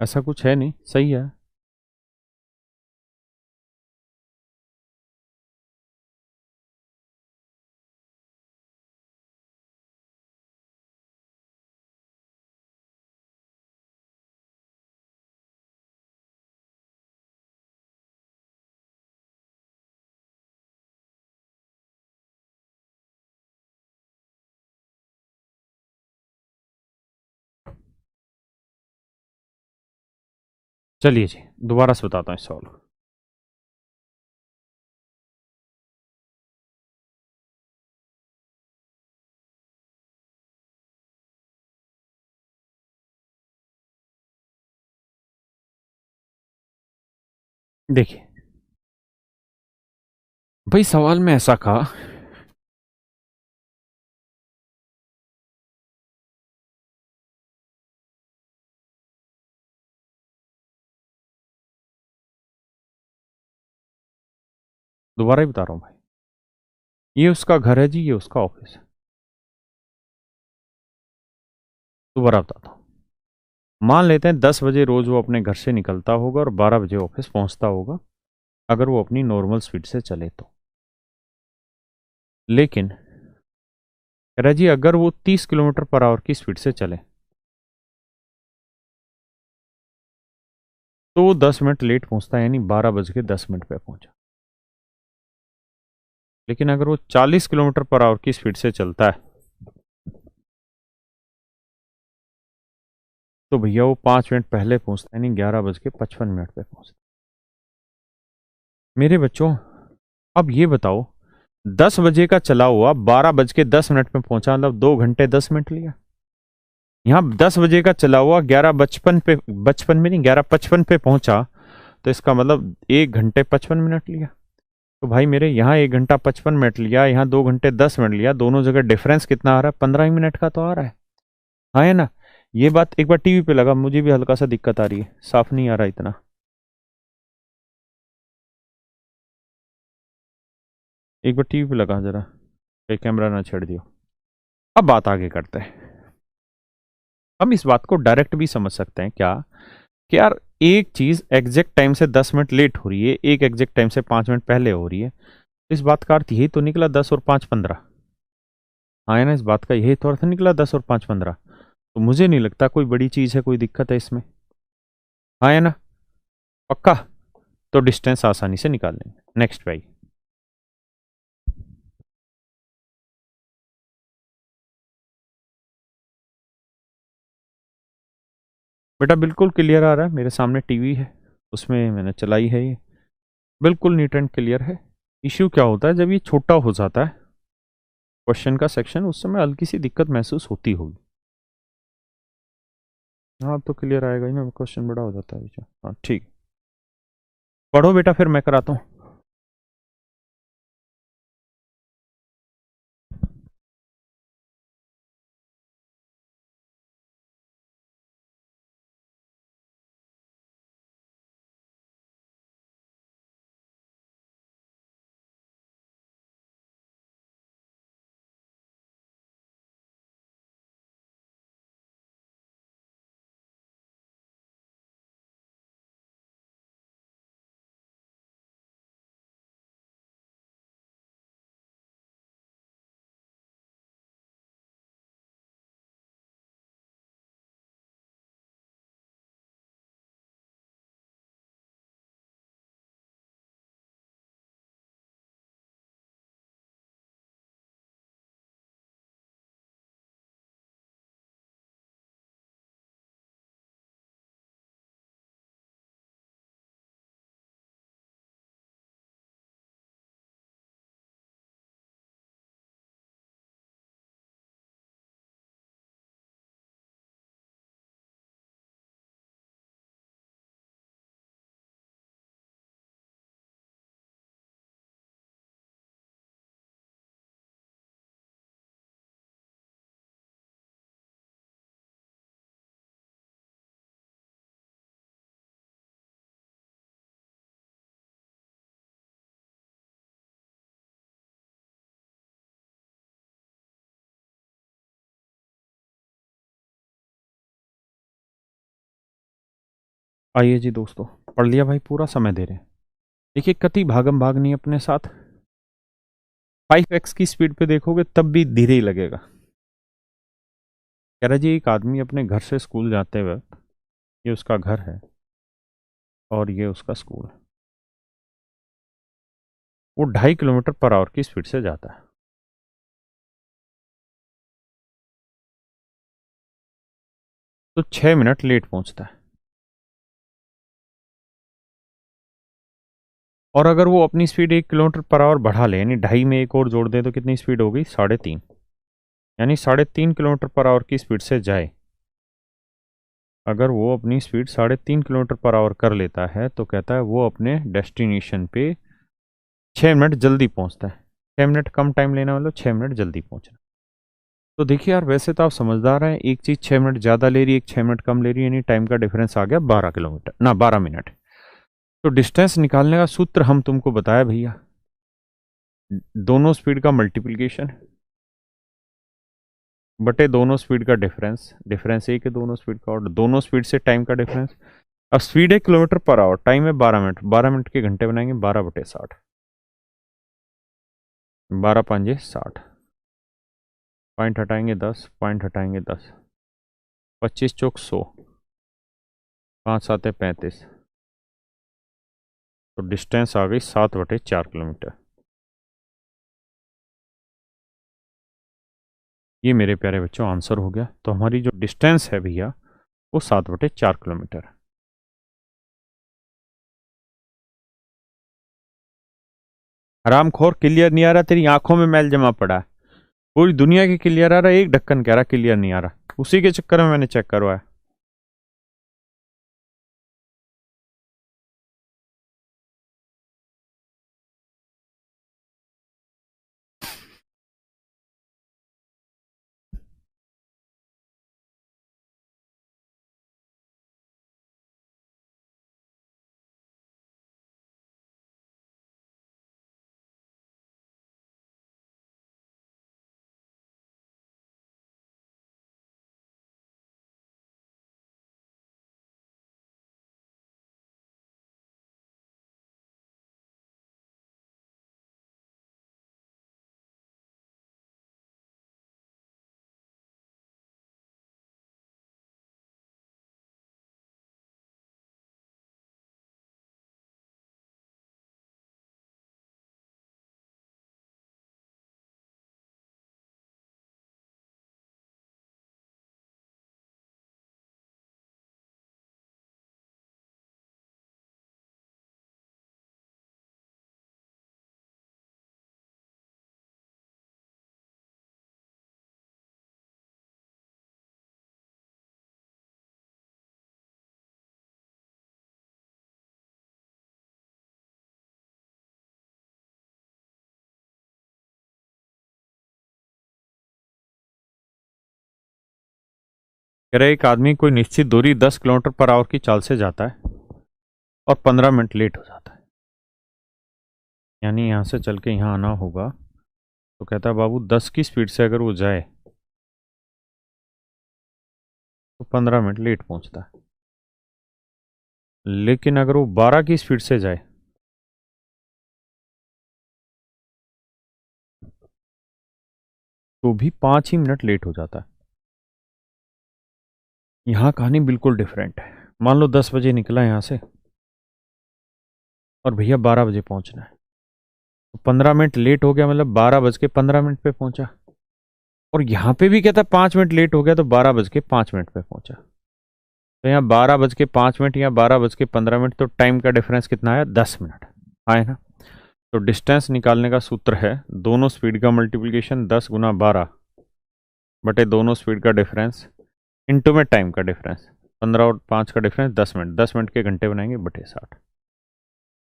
ऐसा कुछ है नहीं, सही है। चलिए जी, दोबारा से बताता हूँ इस सवाल को। देखिए भाई, सवाल में ऐसा कहा, दोबारा ही बता रहा हूँ भाई, ये उसका घर है जी, ये उसका ऑफिस है। दोबारा बताता हूँ। मान लेते हैं 10 बजे रोज वो अपने घर से निकलता होगा और 12 बजे ऑफिस पहुंचता होगा, अगर वो अपनी नॉर्मल स्पीड से चले तो। लेकिन कह रहा जी अगर वो 30 किलोमीटर पर आवर की स्पीड से चले तो वो 10 मिनट लेट पहुंचता है, यानी 12 बज के 10 मिनट पे पहुंचा। लेकिन अगर वो 40 किलोमीटर पर आवर की स्पीड से चलता है तो भैया वो 5 मिनट पहले पहुंचता है, यानी 11 बज के 55 मिनट पे पहुंचता है। मेरे बच्चों, अब ये बताओ, 10 बजे का चला हुआ 12 बज के 10 मिनट में पहुंचा, मतलब 2 घंटे 10 मिनट लिया। यहाँ 10 बजे का चला हुआ 11 बचपन पे, बचपन में नहीं 11:55 पे पहुंचा, तो इसका मतलब 1 घंटे 55 मिनट लिया। तो भाई मेरे यहाँ 1 घंटा 55 मिनट लिया, यहाँ 2 घंटे 10 मिनट लिया, दोनों जगह डिफरेंस कितना आ रहा है? 15 मिनट का तो आ रहा है। हाँ है ना? ये बात एक बार टीवी पे लगा, मुझे भी हल्का सा दिक्कत आ रही है, साफ नहीं आ रहा इतना। एक बार टीवी पे लगा जरा, कहीं कैमरा ना छेड़ दियो। अब बात आगे करते हैं। हम इस बात को डायरेक्ट भी समझ सकते हैं क्या, कि यार एक चीज एग्जैक्ट टाइम से 10 मिनट लेट हो रही है, एक एग्जैक्ट टाइम से 5 मिनट पहले हो रही है, तो इस बात का अर्थ यही तो निकला 10 और 5 15। हाँ है ना? इस बात का यही तो अर्थ निकला 10 और 5 15। तो मुझे नहीं लगता कोई बड़ी चीज है, कोई दिक्कत है इसमें। हाँ है ना? पक्का? तो डिस्टेंस आसानी से निकाल लेंगे। नेक्स्ट भाई। बेटा बिल्कुल क्लियर आ रहा है, मेरे सामने टीवी है, उसमें मैंने चलाई है ये। बिल्कुल नीट एंड क्लियर है। इश्यू क्या होता है, जब ये छोटा हो जाता है क्वेश्चन का सेक्शन, उस समय हल्की सी दिक्कत महसूस होती होगी। हाँ, अब तो क्लियर आएगा ही ना, क्वेश्चन बड़ा हो जाता है बेटा। हाँ ठीक, पढ़ो बेटा, फिर मैं कराता हूँ। आइए जी दोस्तों, पढ़ लिया भाई, पूरा समय दे रहे हैं। देखिए, कति भागम भाग नहीं अपने साथ। 5x की स्पीड पे देखोगे तब भी धीरे ही लगेगा। कह रहा जी, एक आदमी अपने घर से स्कूल जाते वक्त, ये उसका घर है और ये उसका स्कूल है, वो 2.5 किलोमीटर पर आवर की स्पीड से जाता है, तो 6 मिनट लेट पहुंचता है। और अगर वो अपनी स्पीड 1 किलोमीटर पर आवर बढ़ा ले, यानी 2.5 में एक और जोड़ दे, तो कितनी स्पीड हो गई? 3.5। यानी 3.5 किलोमीटर पर आवर की स्पीड से जाए, अगर वो अपनी स्पीड 3.5 किलोमीटर पर आवर कर लेता है, तो कहता है वो अपने डेस्टिनेशन पे 6 मिनट जल्दी पहुंचता है। 6 मिनट कम टाइम लेना, मतलब 6 मिनट जल्दी पहुंचना। तो देखिए यार, वैसे तो आप समझदार हैं, एक चीज 6 मिनट ज्यादा ले रही है, एक 6 मिनट कम ले रही है, यानी टाइम का डिफरेंस आ गया 12 किलोमीटर, ना 12 मिनट। तो डिस्टेंस निकालने का सूत्र हम तुमको बताया भैया, दोनों स्पीड का मल्टीप्लीकेशन बटे दोनों स्पीड का डिफरेंस। डिफरेंस एक है दोनों स्पीड का, और दोनों स्पीड से टाइम का डिफरेंस। अब स्पीड है किलोमीटर पर आवर, टाइम है 12 मिनट, 12 मिनट के घंटे बनाएंगे 12/60। 12×5 = 60, पॉइंट हटाएंगे 10, पॉइंट हटाएंगे 10, 25×4 = 100, 5×7 = 35। तो डिस्टेंस आ गई 7/4 किलोमीटर। ये मेरे प्यारे बच्चों आंसर हो गया। तो हमारी जो डिस्टेंस है भैया, वो 7/4 किलोमीटर। हरामखोर, क्लियर नहीं आ रहा? तेरी आंखों में मैल जमा पड़ा है। पूरी दुनिया की क्लियर आ रहा है, एक ढक्कन कह रहा क्लियर नहीं आ रहा, उसी के चक्कर में मैंने चेक करवाया। कह रहे एक आदमी कोई निश्चित दूरी 10 किलोमीटर पर आवर की चाल से जाता है और 15 मिनट लेट हो जाता है, यानी यहाँ से चल के यहाँ आना होगा, तो कहता है बाबू 10 की स्पीड से अगर वो जाए तो 15 मिनट लेट पहुंचता है, लेकिन अगर वो 12 की स्पीड से जाए तो भी 5 ही मिनट लेट हो जाता है। यहाँ कहानी बिल्कुल डिफरेंट है। मान लो 10 बजे निकला यहाँ से और भैया 12 बजे पहुंचना है, तो 15 मिनट लेट हो गया, मतलब 12:15 पे पहुंचा। और यहाँ पे भी कहता 5 मिनट लेट हो गया, तो 12:05 पे पहुंचा। तो यहाँ 12:05 या 12:15, तो टाइम का डिफरेंस कितना आया? 10 मिनट आए ना। तो डिस्टेंस निकालने का सूत्र है दोनों स्पीड का मल्टीप्लिकेशन 10 गुना 12 बटे दोनों स्पीड का डिफरेंस इनटू में टाइम का डिफरेंस। 15 और 5 का डिफरेंस 10 मिनट, 10 मिनट के घंटे बनाएंगे बटे 60।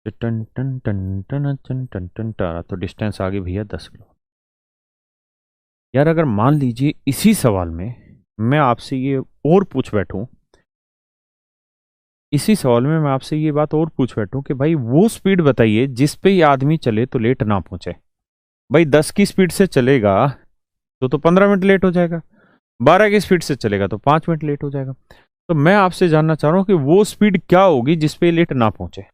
टन टन टन टन टन टन टन टन, तो डिस्टेंस आ गई भैया 10 किलो। यार अगर मान लीजिए इसी सवाल में मैं आपसे ये और पूछ बैठूं, इसी सवाल में मैं आपसे ये बात और पूछ बैठूं कि भाई वो स्पीड बताइए जिस पे ये आदमी चले तो लेट ना पहुंचे। भाई 10 की स्पीड से चलेगा तो 15 मिनट लेट हो जाएगा, 12 की स्पीड से चलेगा तो 5 मिनट लेट हो जाएगा। तो मैं आपसे जानना चाह रहा हूं कि वो स्पीड क्या होगी जिसपे लेट ना पहुंचे।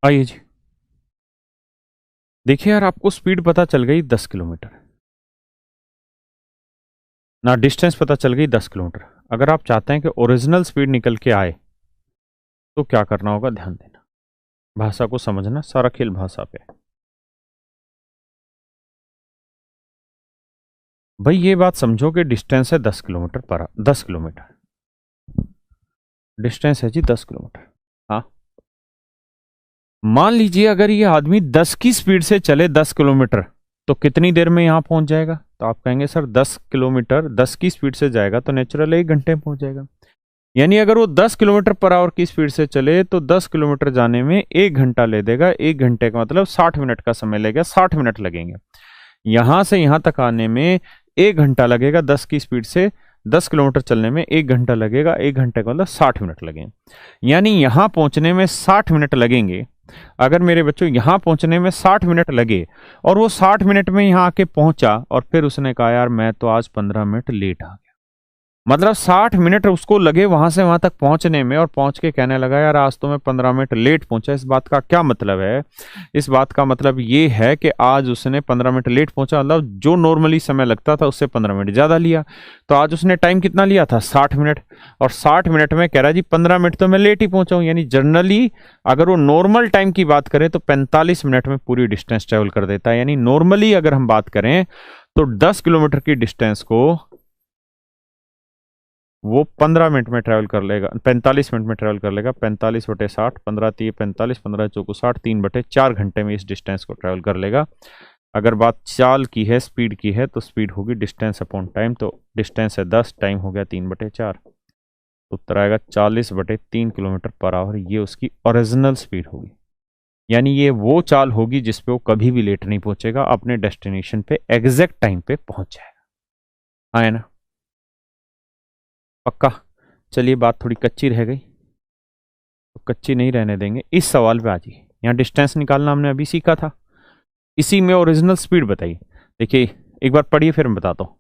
आइए जी, देखिए यार आपको स्पीड पता चल गई 10 किलोमीटर ना, डिस्टेंस पता चल गई 10 किलोमीटर। अगर आप चाहते हैं कि ओरिजिनल स्पीड निकल के आए तो क्या करना होगा? ध्यान देना, भाषा को समझना, सारा खेल भाषा पे। भाई ये बात समझो कि डिस्टेंस है 10 किलोमीटर पर 10 किलोमीटर डिस्टेंस है जी 10 किलोमीटर। हाँ, मान लीजिए अगर ये आदमी 10 की स्पीड से चले 10 किलोमीटर तो कितनी देर में यहां पहुंच जाएगा? तो आप कहेंगे सर 10 किलोमीटर 10 की स्पीड से जाएगा तो नेचुरल 1 घंटे में पहुंच जाएगा। यानी अगर वो 10 किलोमीटर पर आवर की स्पीड से चले तो 10 किलोमीटर जाने में 1 घंटा ले देगा। 1 घंटे का मतलब 60 मिनट का समय लगेगा, 60 मिनट लगेंगे। यहां से यहां तक आने में 1 घंटा लगेगा, 10 की स्पीड से 10 किलोमीटर चलने में 1 घंटा लगेगा। 1 घंटे का मतलब 60 मिनट लगेंगे, यानी यहां पहुंचने में 60 मिनट लगेंगे। अगर मेरे बच्चों यहां पहुंचने में 60 मिनट लगे और वो 60 मिनट में यहां आके पहुंचा और फिर उसने कहा यार मैं तो आज 15 मिनट लेट आ गया, मतलब 60 मिनट उसको लगे वहां से वहां तक पहुंचने में, और पहुंच के कहने लगा यार आज तो मैं 15 मिनट लेट पहुंचा। इस बात का क्या मतलब है? इस बात का मतलब ये है कि आज उसने 15 मिनट लेट पहुंचा, मतलब जो नॉर्मली समय लगता था उससे 15 मिनट ज्यादा लिया। तो आज उसने टाइम कितना लिया था? 60 मिनट। और 60 मिनट में कह रहा जी 15 मिनट तो मैं लेट ही पहुंचा हूं। यानी जनरली अगर वो नॉर्मल टाइम की बात करें तो 45 मिनट में पूरी डिस्टेंस ट्रेवल कर देता है। यानी नॉर्मली अगर हम बात करें तो 10 किलोमीटर की डिस्टेंस को वो 15 मिनट में ट्रैवल कर लेगा, 45 मिनट में ट्रैवल कर लेगा। 45/60, 15×3 45, 15×4 60, 3/4 घंटे में इस डिस्टेंस को ट्रैवल कर लेगा। अगर बात चाल की है, स्पीड की है, तो स्पीड होगी डिस्टेंस अपॉन टाइम। तो डिस्टेंस है 10, टाइम हो गया 3/4, उत्तर आएगा 40/3 किलोमीटर पर आवर। ये उसकी ओरिजिनल स्पीड होगी। यानी ये वो चाल होगी जिसपे वो कभी भी लेट नहीं पहुंचेगा, अपने डेस्टिनेशन पे एग्जैक्ट टाइम पे पहुंच जाएगा। हाँ है ना, पक्का। चलिए बात थोड़ी कच्ची रह गई, तो कच्ची नहीं रहने देंगे, इस सवाल पे आ जाइए। यहाँ डिस्टेंस निकालना हमने अभी सीखा था, इसी में ओरिजिनल स्पीड बताइए। देखिए एक बार पढ़िए फिर मैं बताता हूँ।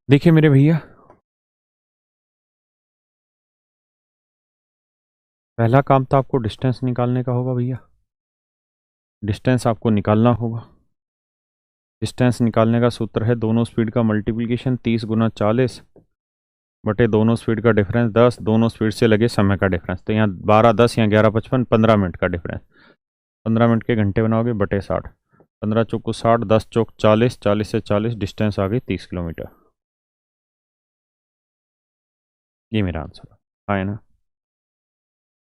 देखिए मेरे भैया, पहला काम तो आपको डिस्टेंस निकालने का होगा भैया, डिस्टेंस आपको निकालना होगा। डिस्टेंस निकालने का सूत्र है दोनों स्पीड का मल्टीप्लिकेशन 30 × 40 बटे दोनों स्पीड का डिफरेंस 10, दोनों स्पीड से लगे समय का डिफरेंस। तो यहाँ 12 10, यहाँ 11 55, 15 मिनट का डिफरेंस। 15 मिनट के घंटे बनाओगे बटे 60, 15 × 4 = 60, 10 × 4 = 40, 40 से 40 डिस्टेंस आ गई 30 किलोमीटर। ये मेरा आंसर है ना।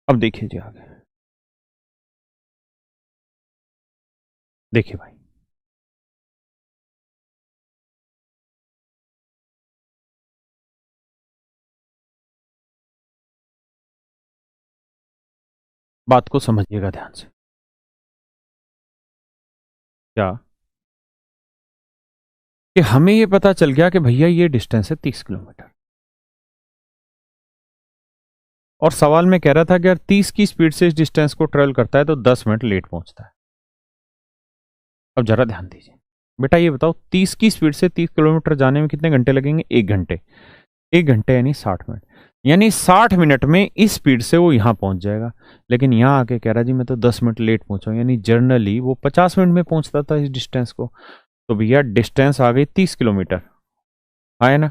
अब देखिए जी आगे, देखिए भाई, बात को समझिएगा ध्यान से। क्या कि हमें ये पता चल गया कि भैया ये डिस्टेंस है 30 किलोमीटर, और सवाल में कह रहा था कि अगर 30 की स्पीड से इस डिस्टेंस को ट्रेवल करता है तो 10 मिनट लेट पहुंचता है। अब जरा ध्यान दीजिए बेटा, ये बताओ 30 की स्पीड से 30 किलोमीटर जाने में कितने घंटे लगेंगे? 1 घंटे। 1 घंटे यानी 60 मिनट, यानी 60 मिनट में इस स्पीड से वो यहां पहुंच जाएगा। लेकिन यहां आके कह रहा जी मैं तो 10 मिनट लेट पहुंचा हूं, यानी जर्नली वो 50 मिनट में पहुंचता था इस डिस्टेंस को। तो भैया डिस्टेंस आ गई 30 किलोमीटर, आए ना।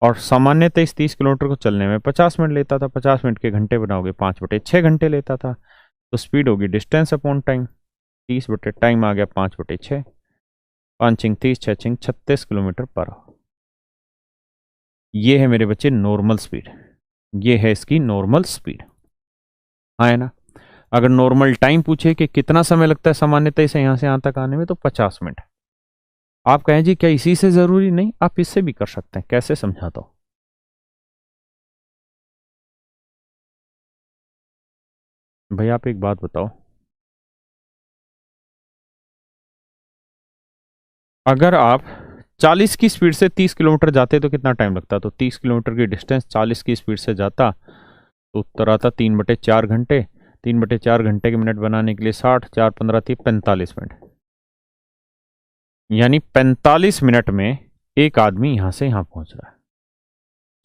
और सामान्यतः इस 30 किलोमीटर को चलने में 50 मिनट लेता था, 50 मिनट के घंटे बनाओगे 5/6 घंटे लेता था। तो स्पीड होगी डिस्टेंस अपॉन टाइम, 30 बटे टाइम आ गया 5/6, 5 × 5 = 30, 6 × 6 = 36 किलोमीटर पर आवर। ये है मेरे बच्चे नॉर्मल स्पीड, ये है इसकी नॉर्मल स्पीड, हाँ है ना। अगर नॉर्मल टाइम पूछे कि कितना समय लगता है सामान्यतः इसे यहां से यहां तक आने में, तो 50 मिनट। आप कहें जी क्या इसी से जरूरी? नहीं, आप इससे भी कर सकते हैं। कैसे समझाता हूं भाई, आप एक बात बताओ, अगर आप 40 की स्पीड से 30 किलोमीटर जाते तो कितना टाइम लगता? तो 30 किलोमीटर की डिस्टेंस 40 की स्पीड से जाता तो उत्तर आता 3/4 घंटे। 3/4 घंटे के मिनट बनाने के लिए 60, 4 × 15 = 45 मिनट। यानी 45 मिनट में एक आदमी यहां से यहां पहुंच रहा है।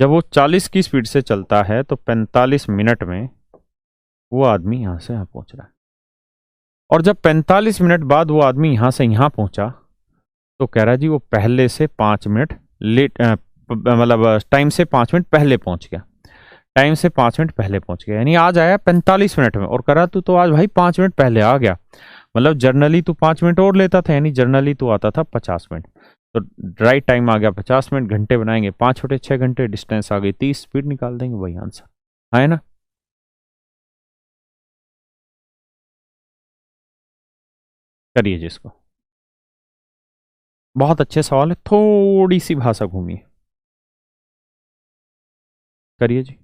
जब वो 40 की स्पीड से चलता है तो 45 मिनट में वो आदमी यहां से यहां पहुंच रहा है। और जब 45 मिनट बाद वो आदमी यहां से यहां पहुंचा, तो कह रहा है जी वो पहले से 5 मिनट लेट, मतलब टाइम से 5 मिनट पहले पहुंच गया। टाइम से 5 मिनट पहले पहुंच गया, यानी आज आया 45 मिनट में, और करा तू तो आज भाई 5 मिनट पहले आ गया। मतलब जर्नली तू 5 मिनट और लेता था, यानी जर्नली तू आता था 50 मिनट। तो राइट टाइम आ गया 50 मिनट, घंटे बनाएंगे 5/6 घंटे, डिस्टेंस आ गई 30, स्पीड निकाल देंगे, वही आंसर है ना। करिए जिसको। बहुत अच्छे सवाल है, थोड़ी सी भाषा घूमिए, करिए जी।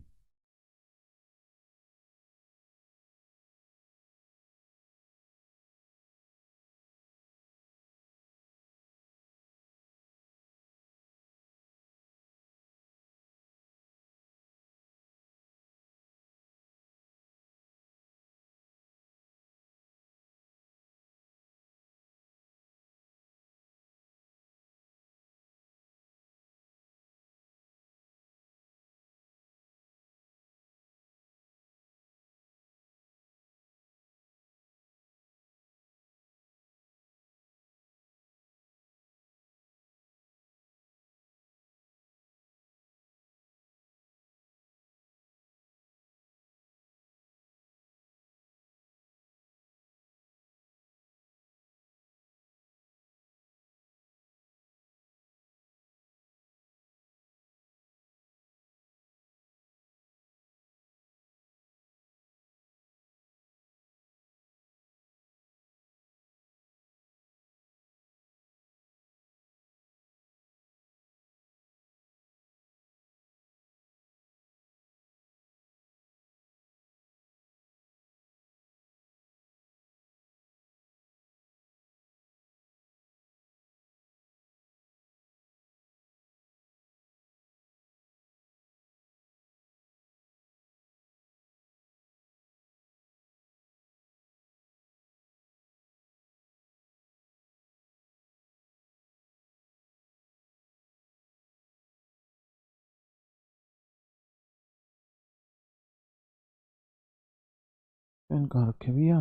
पेन कहाँ रखे भैया?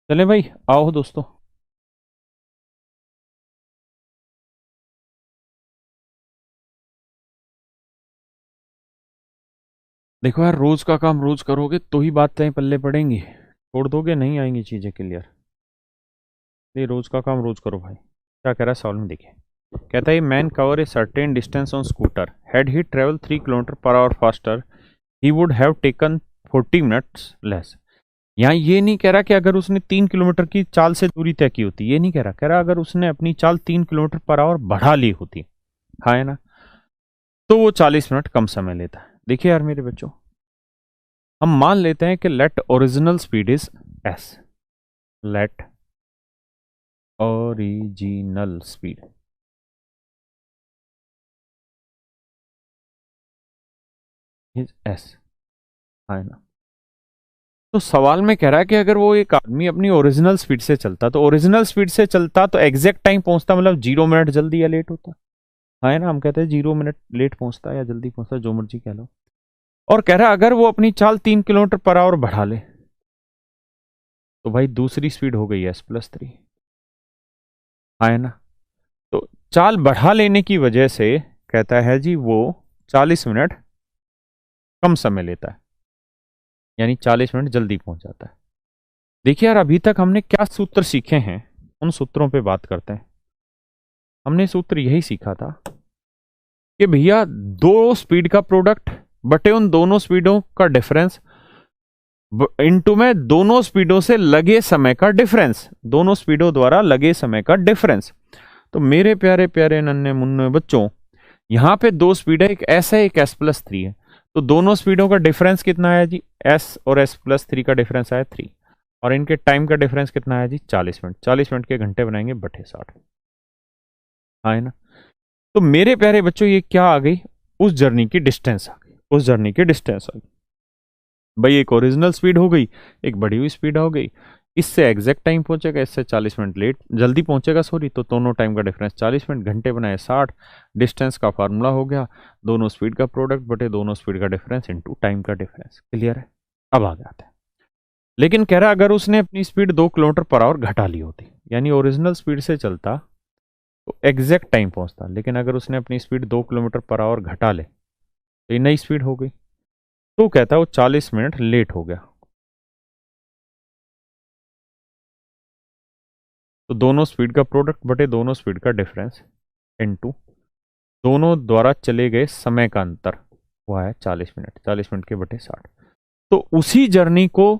चले भाई, आओ दोस्तों। देखो यार, रोज का काम रोज करोगे तो ही बातें पल्ले पड़ेंगी, छोड़ दोगे नहीं आएंगी चीजें क्लियर। ये रोज का काम रोज करो भाई। क्या कह रहा है सवाल में, देखिए। कहता है man cover A certain distance on scooter, had he travel 3 kilometre per hour faster he would have taken 40 minutes less. यहाँ ये नहीं कह रहा कि अगर उसने 3 किलोमीटर की चाल से दूरी तय की होती, ये नहीं कह रहा, कह रहा अगर उसने अपनी चाल 3 किलोमीटर पर आवर बढ़ा ली होती, हाँ है ना, तो वो 40 मिनट कम समय लेता है। देखिए यार मेरे बच्चों, हम मान लेते हैं कि let original speed is S, let original speed is S, है ना। तो सवाल में कह रहा है कि अगर वो एक आदमी अपनी ओरिजिनल स्पीड से चलता, तो ओरिजिनल स्पीड से चलता तो एग्जैक्ट टाइम पहुंचता, मतलब 0 मिनट जल्दी या लेट होता, हाँ है ना। हम कहते हैं 0 मिनट लेट पहुंचता या जल्दी पहुंचता, जो मर्जी कह लो। और कह रहा है अगर वो अपनी चाल 3 किलोमीटर पर आवर बढ़ा ले, तो भाई दूसरी स्पीड हो गई S+3, हाँ है ना। तो चाल बढ़ा लेने की वजह से कहता है जी वो 40 मिनट कम समय लेता है, यानी 40 मिनट जल्दी पहुंच जाता है। देखिए यार, अभी तक हमने क्या सूत्र सीखे हैं, उन सूत्रों पे बात करते हैं। हमने सूत्र यही सीखा था कि भैया दो स्पीड का प्रोडक्ट बटे उन दोनों स्पीडों का डिफरेंस इनटू में दोनों स्पीडों से लगे समय का डिफरेंस, दोनों स्पीडों द्वारा लगे समय का डिफरेंस। तो मेरे प्यारे प्यारे नन्हे मुन्ने बच्चों, यहां पे दो स्पीड है, एक S है, एक S+3 है। तो दोनों स्पीडों का डिफरेंस कितना आया जी, S और S+3 का डिफरेंस आया 3, और इनके टाइम का डिफरेंस कितना आया जी 40 मिनट। 40 मिनट के घंटे बनाएंगे बटे 60, हाँ है ना। तो मेरे प्यारे बच्चों ये क्या आ गई, उस जर्नी की डिस्टेंस आ गई, उस जर्नी की डिस्टेंस आ गई। भाई एक ओरिजिनल स्पीड हो गई, एक बढ़ी हुई स्पीड हो गई। इससे एग्जैक्ट टाइम पहुंचेगा, इससे 40 मिनट लेट जल्दी पहुंचेगा, सॉरी। तो दोनों टाइम का डिफरेंस 40 मिनट, घंटे बनाए 60, डिस्टेंस का फार्मूला हो गया दोनों स्पीड का प्रोडक्ट बटे दोनों स्पीड का डिफरेंस इनटू टाइम का डिफरेंस। क्लियर है? अब आ जाते हैं। लेकिन कह रहा अगर उसने अपनी स्पीड 2 किलोमीटर पर आवर घटा ली होती, यानी ओरिजिनल स्पीड से चलता तो एग्जैक्ट टाइम पहुंचता, लेकिन अगर उसने अपनी स्पीड 2 किलोमीटर पर आवर घटा ले तो ये नई स्पीड हो गई, तो कहता है वो 40 मिनट लेट हो गया। तो दोनों स्पीड का प्रोडक्ट बटे दोनों स्पीड का डिफरेंस इनटू दोनों द्वारा चले गए समय का अंतर, वो है 40 मिनट, 40 मिनट के बटे 60। तो उसी जर्नी को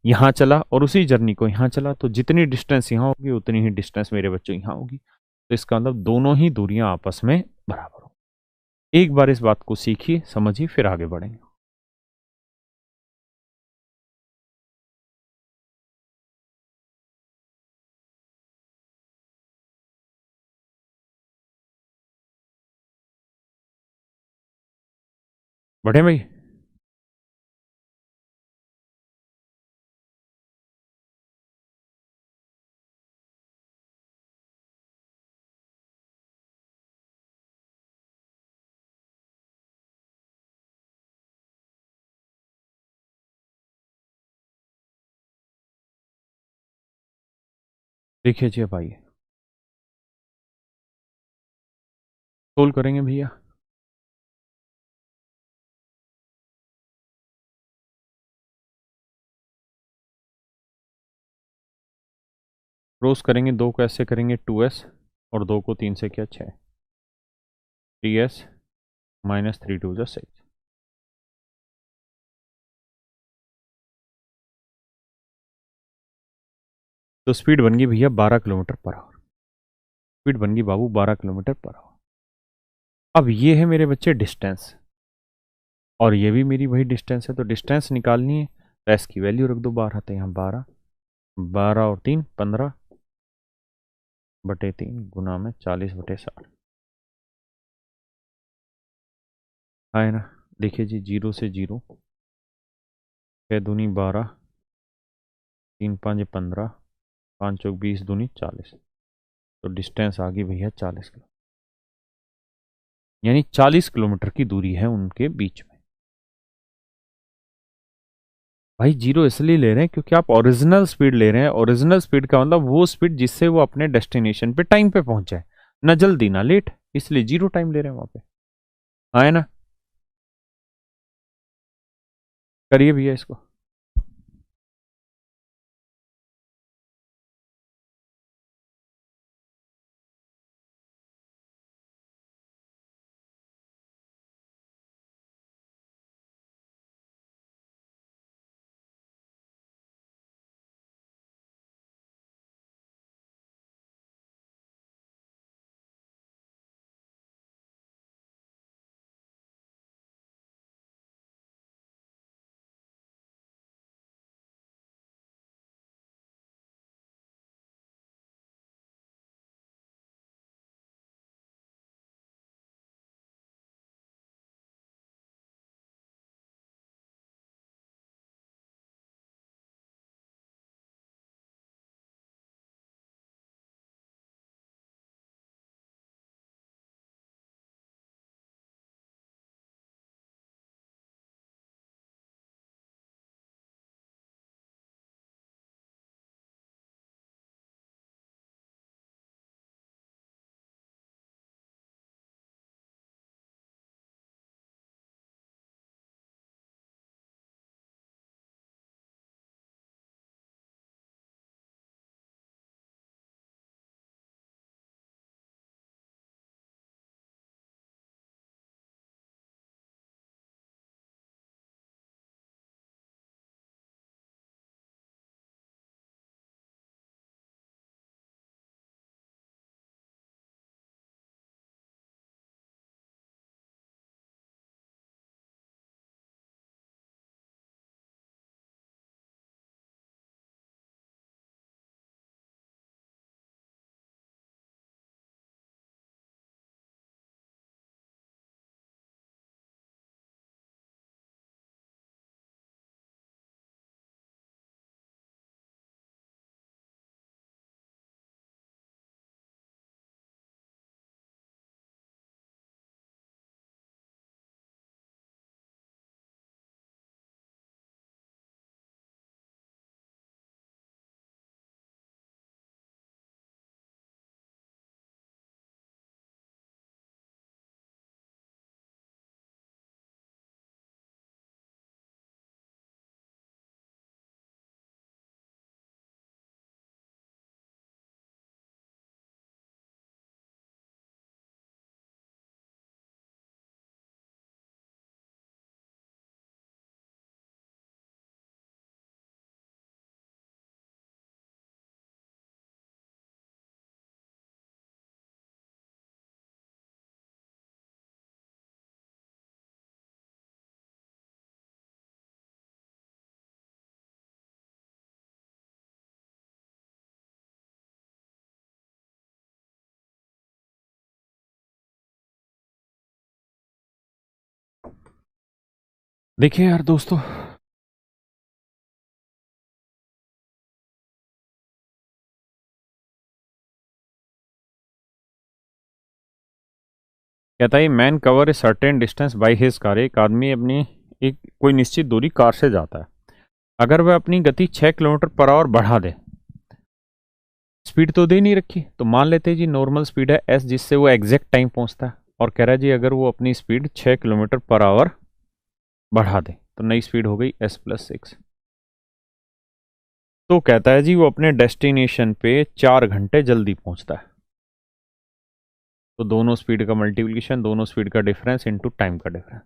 यहाँ चला और उसी जर्नी को यहाँ चला, तो जितनी डिस्टेंस यहाँ होगी उतनी ही डिस्टेंस मेरे बच्चों यहाँ होगी। तो इसका मतलब दोनों ही दूरियां आपस में बराबर हो। एक बार इस बात को सीखिए, समझिए, फिर आगे बढ़ेंगे। बढ़े भाई? देखिए जी, अब आइए सोल्व करेंगे भैया। क्रॉस करेंगे, दो को ऐसे करेंगे 2s, और दो को तीन से क्या 6, 3s माइनस 3 2 6। तो स्पीड बन गई भैया 12 किलोमीटर पर आवर। स्पीड बन गई बाबू 12 किलोमीटर पर आवर। अब ये है मेरे बच्चे डिस्टेंस, और ये भी मेरी वही डिस्टेंस है, तो डिस्टेंस निकालनी है तो एस की वैल्यू रख दो 12, तो यहाँ 12, 12 और 3 15/3 गुना में 40/60 है ना। देखिए जी, 0 से 0, 6 दूनी 12, 3 5 15, 5 चौक 20 दूनी 40, तो डिस्टेंस आ गई भैया 40 किलो, यानी 40 किलोमीटर की दूरी है उनके बीच में। भाई जीरो इसलिए ले रहे हैं क्योंकि आप ओरिजिनल स्पीड ले रहे हैं। ओरिजिनल स्पीड का मतलब वो स्पीड जिससे वो अपने डेस्टिनेशन पे टाइम पे पहुंच जाए, ना जल्दी ना लेट, इसलिए जीरो टाइम ले रहे हैं वहां पे। आए ना, करिए भैया इसको। देखिए यार दोस्तों, कहता है man cover A certain distance by his car. एक आदमी अपनी एक कोई निश्चित दूरी कार से जाता है। अगर वह अपनी गति 6 किलोमीटर पर आवर बढ़ा दे, स्पीड तो दे नहीं रखी, तो मान लेते हैं जी नॉर्मल स्पीड है एस, जिससे वो एग्जैक्ट टाइम पहुंचता है। और कह रहा है जी अगर वो अपनी स्पीड 6 किलोमीटर पर आवर बढ़ा दे तो नई स्पीड हो गई S+6। तो कहता है जी वो अपने डेस्टिनेशन पे 4 घंटे जल्दी पहुंचता है। तो दोनों स्पीड का मल्टीप्लिकेशन, दोनों स्पीड का डिफरेंस इनटू टाइम का डिफरेंस,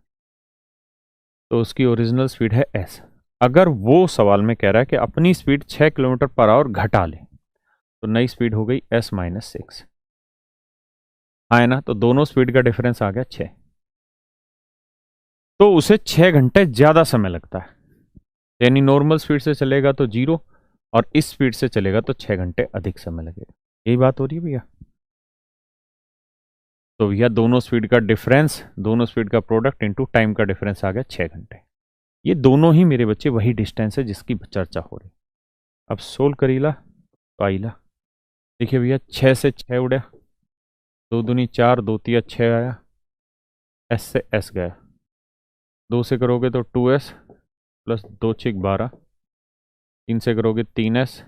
तो उसकी ओरिजिनल स्पीड है S। अगर वो सवाल में कह रहा है कि अपनी स्पीड 6 किलोमीटर पर आवर घटा ले तो नई स्पीड हो गई S-6। हाँ है ना, तो दोनों स्पीड का डिफरेंस आ गया 6। तो उसे 6 घंटे ज्यादा समय लगता है। यानी नॉर्मल स्पीड से चलेगा तो 0, और इस स्पीड से चलेगा तो 6 घंटे अधिक समय लगेगा। यही बात हो रही है भैया। तो भैया दोनों स्पीड का डिफरेंस, दोनों स्पीड का प्रोडक्ट इनटू टाइम का डिफरेंस आ गया 6 घंटे। ये दोनों ही मेरे बच्चे वही डिस्टेंस है जिसकी चर्चा हो रही। अब सोल्व करीला तो आईला। देखिए भैया 6 से 6 उड़ा, 2 दूनी 4, 2 तिया 6 आया, एस से एस गया। 2 से करोगे तो 2S प्लस 2 6 12, 3 से करोगे 3S,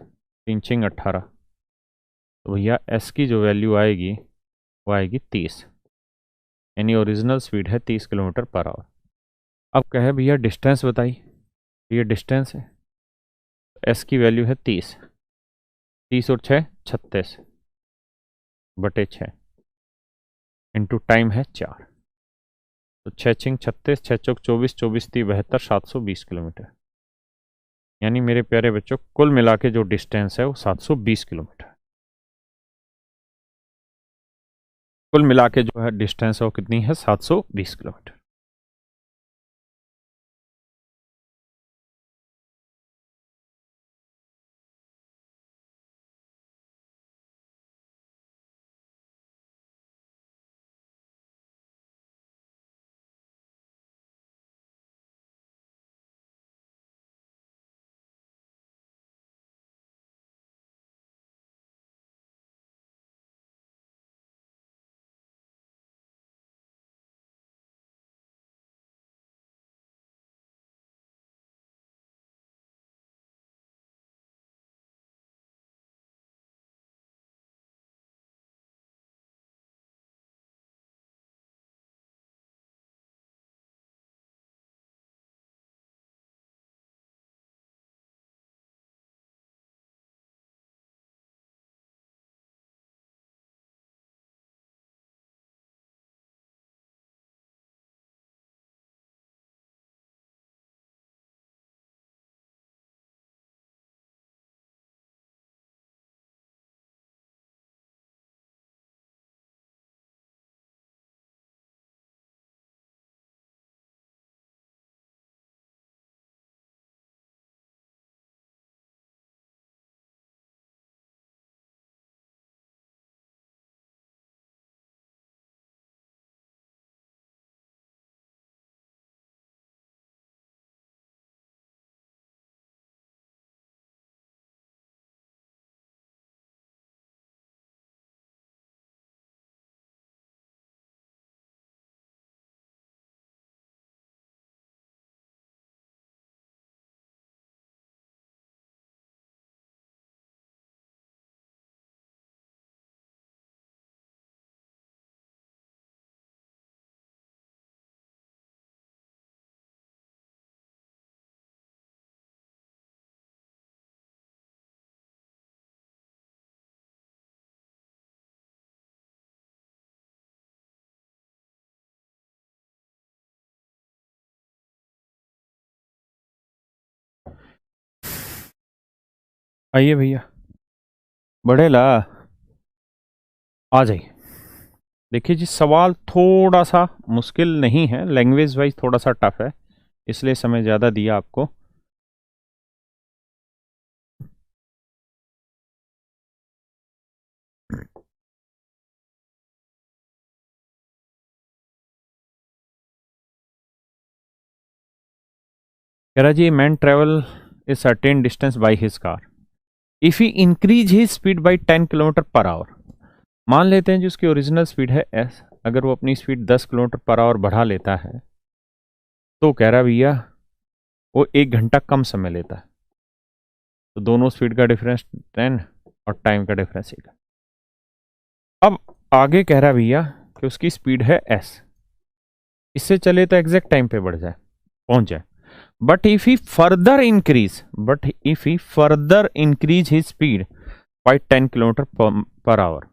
3 6 18। तो भैया एस की जो वैल्यू आएगी वो आएगी 30। यानी ओरिजिनल स्पीड है 30 किलोमीटर पर आवर। अब कहे भैया डिस्टेंस बताइए। ये डिस्टेंस है, एस की वैल्यू है 30। 30 और 6 36/6 इंटू टाइम है 4। तो 6 6 36, 6 चौक 24, 24 3 72, 720 किलोमीटर। यानी मेरे प्यारे बच्चों कुल मिला के जो डिस्टेंस है वो 720 किलोमीटर। कुल मिला के जो है डिस्टेंस है वो कितनी है? 720 किलोमीटर। आइए भैया, बढ़ेला आ जाइए। देखिए जी सवाल थोड़ा सा मुश्किल नहीं है, लैंग्वेज वाइज थोड़ा सा टफ है, इसलिए समय ज़्यादा दिया आपको। कह रहा जी man travel a certain distance by his car, if he increase his speed by 10 kilometre per hour. मान लेते हैं जी उसकी ओरिजिनल स्पीड है एस, अगर वो अपनी स्पीड 10 किलोमीटर पर आवर बढ़ा लेता है तो कह रहा भैया वो 1 घंटा कम समय लेता है। तो दोनों स्पीड का डिफरेंस 10 और टाइम का डिफरेंस 1। अब आगे कह रहा भैया कि उसकी स्पीड है एस, इससे चले तो एग्जैक्ट टाइम पे बढ़ जाए, पहुंच जाए। But if he further increase his speed by 10 kilometre per our,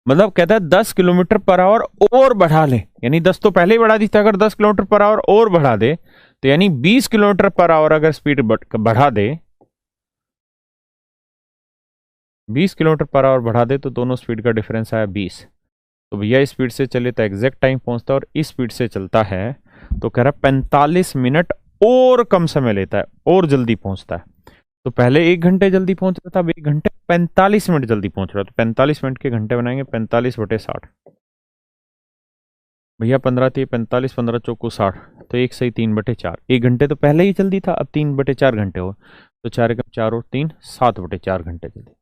मतलब कहता है 10 किलोमीटर पर आवर और बढ़ा ले, यानी 10 तो पहले ही बढ़ा दी थी, अगर 10 किलोमीटर पर आवर और बढ़ा दे तो यानी 20 किलोमीटर पर आवर अगर स्पीड बढ़ा दे, 20 किलोमीटर पर आवर बढ़ा दे तो दोनों स्पीड का डिफरेंस आया 20। तो भैया इस स्पीड से चले तो एग्जैक्ट टाइम पहुंचता है, और इस स्पीड से चलता है तो कह रहा 45 मिनट और कम समय लेता है और जल्दी पहुंचता है। तो पहले 1 घंटे जल्दी पहुंच रहा था, अब 1 घंटे 45 मिनट जल्दी पहुंच रहा है। तो 45 मिनट के घंटे बनाएंगे 45/60, भैया 15×3 45, 15×4 60, तो 1 सही 3/4। 1 घंटे तो पहले ही जल्दी था, अब 3/4 घंटे हो, तो 4 और 3 7/4 घंटे जल्दी।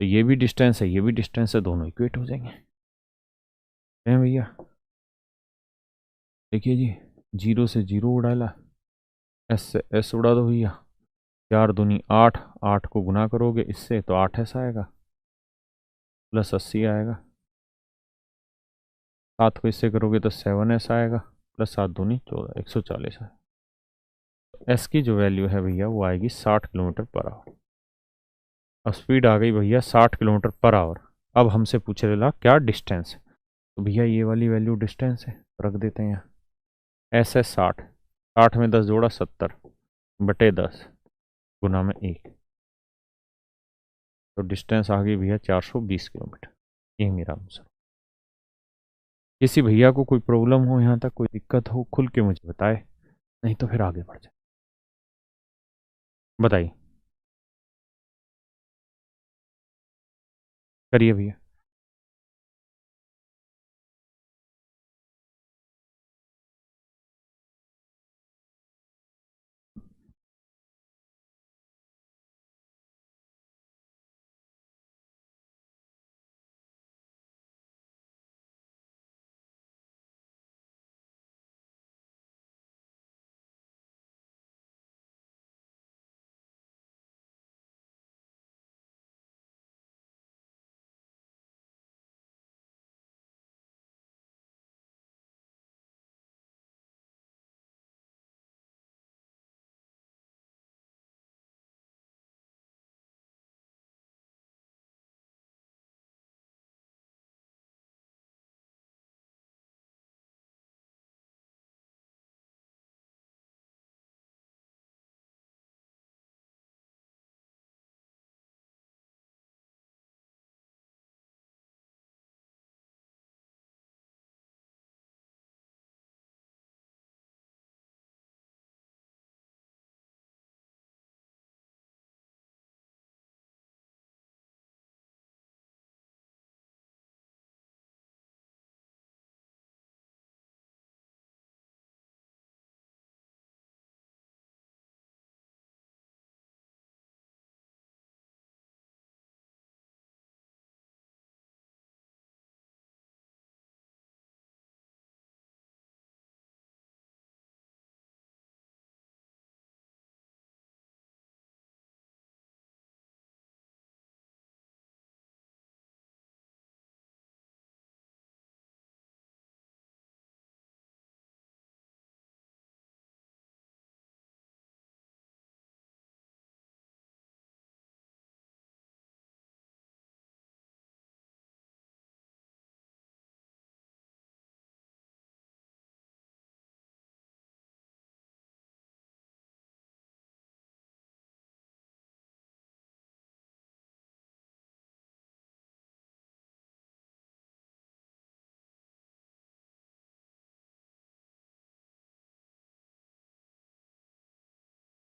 तो ये भी डिस्टेंस है, ये भी डिस्टेंस है, दोनों इक्वेट हो जाएंगे हैं भैया। देखिए जी, 0 से 0 उड़ाला, एस से एस उड़ा दो भैया, 4×2 = 8, 8 को गुना करोगे इससे तो 8s आएगा, प्लस 80 आएगा, 7 को इससे करोगे तो 7s आएगा, प्लस 7×2 = 14, 140 आएगा। एस की जो वैल्यू है भैया वो आएगी 60 किलोमीटर पर आवर। अब स्पीड आ गई भैया 60 किलोमीटर पर आवर। अब हमसे पूछ रहा क्या डिस्टेंस, तो भैया ये वाली वैल्यू डिस्टेंस है, रख देते हैं यहाँ। एस है 60, 60 में 10 जोड़ा 70/10 गुना में 1, तो डिस्टेंस आ गई भैया 420 किलोमीटर। ये मेरा आंसर। किसी भैया को कोई प्रॉब्लम हो, यहाँ तक कोई दिक्कत हो, खुल के मुझे बताए, नहीं तो फिर आगे बढ़ जाए। बताइए, करिए भैया।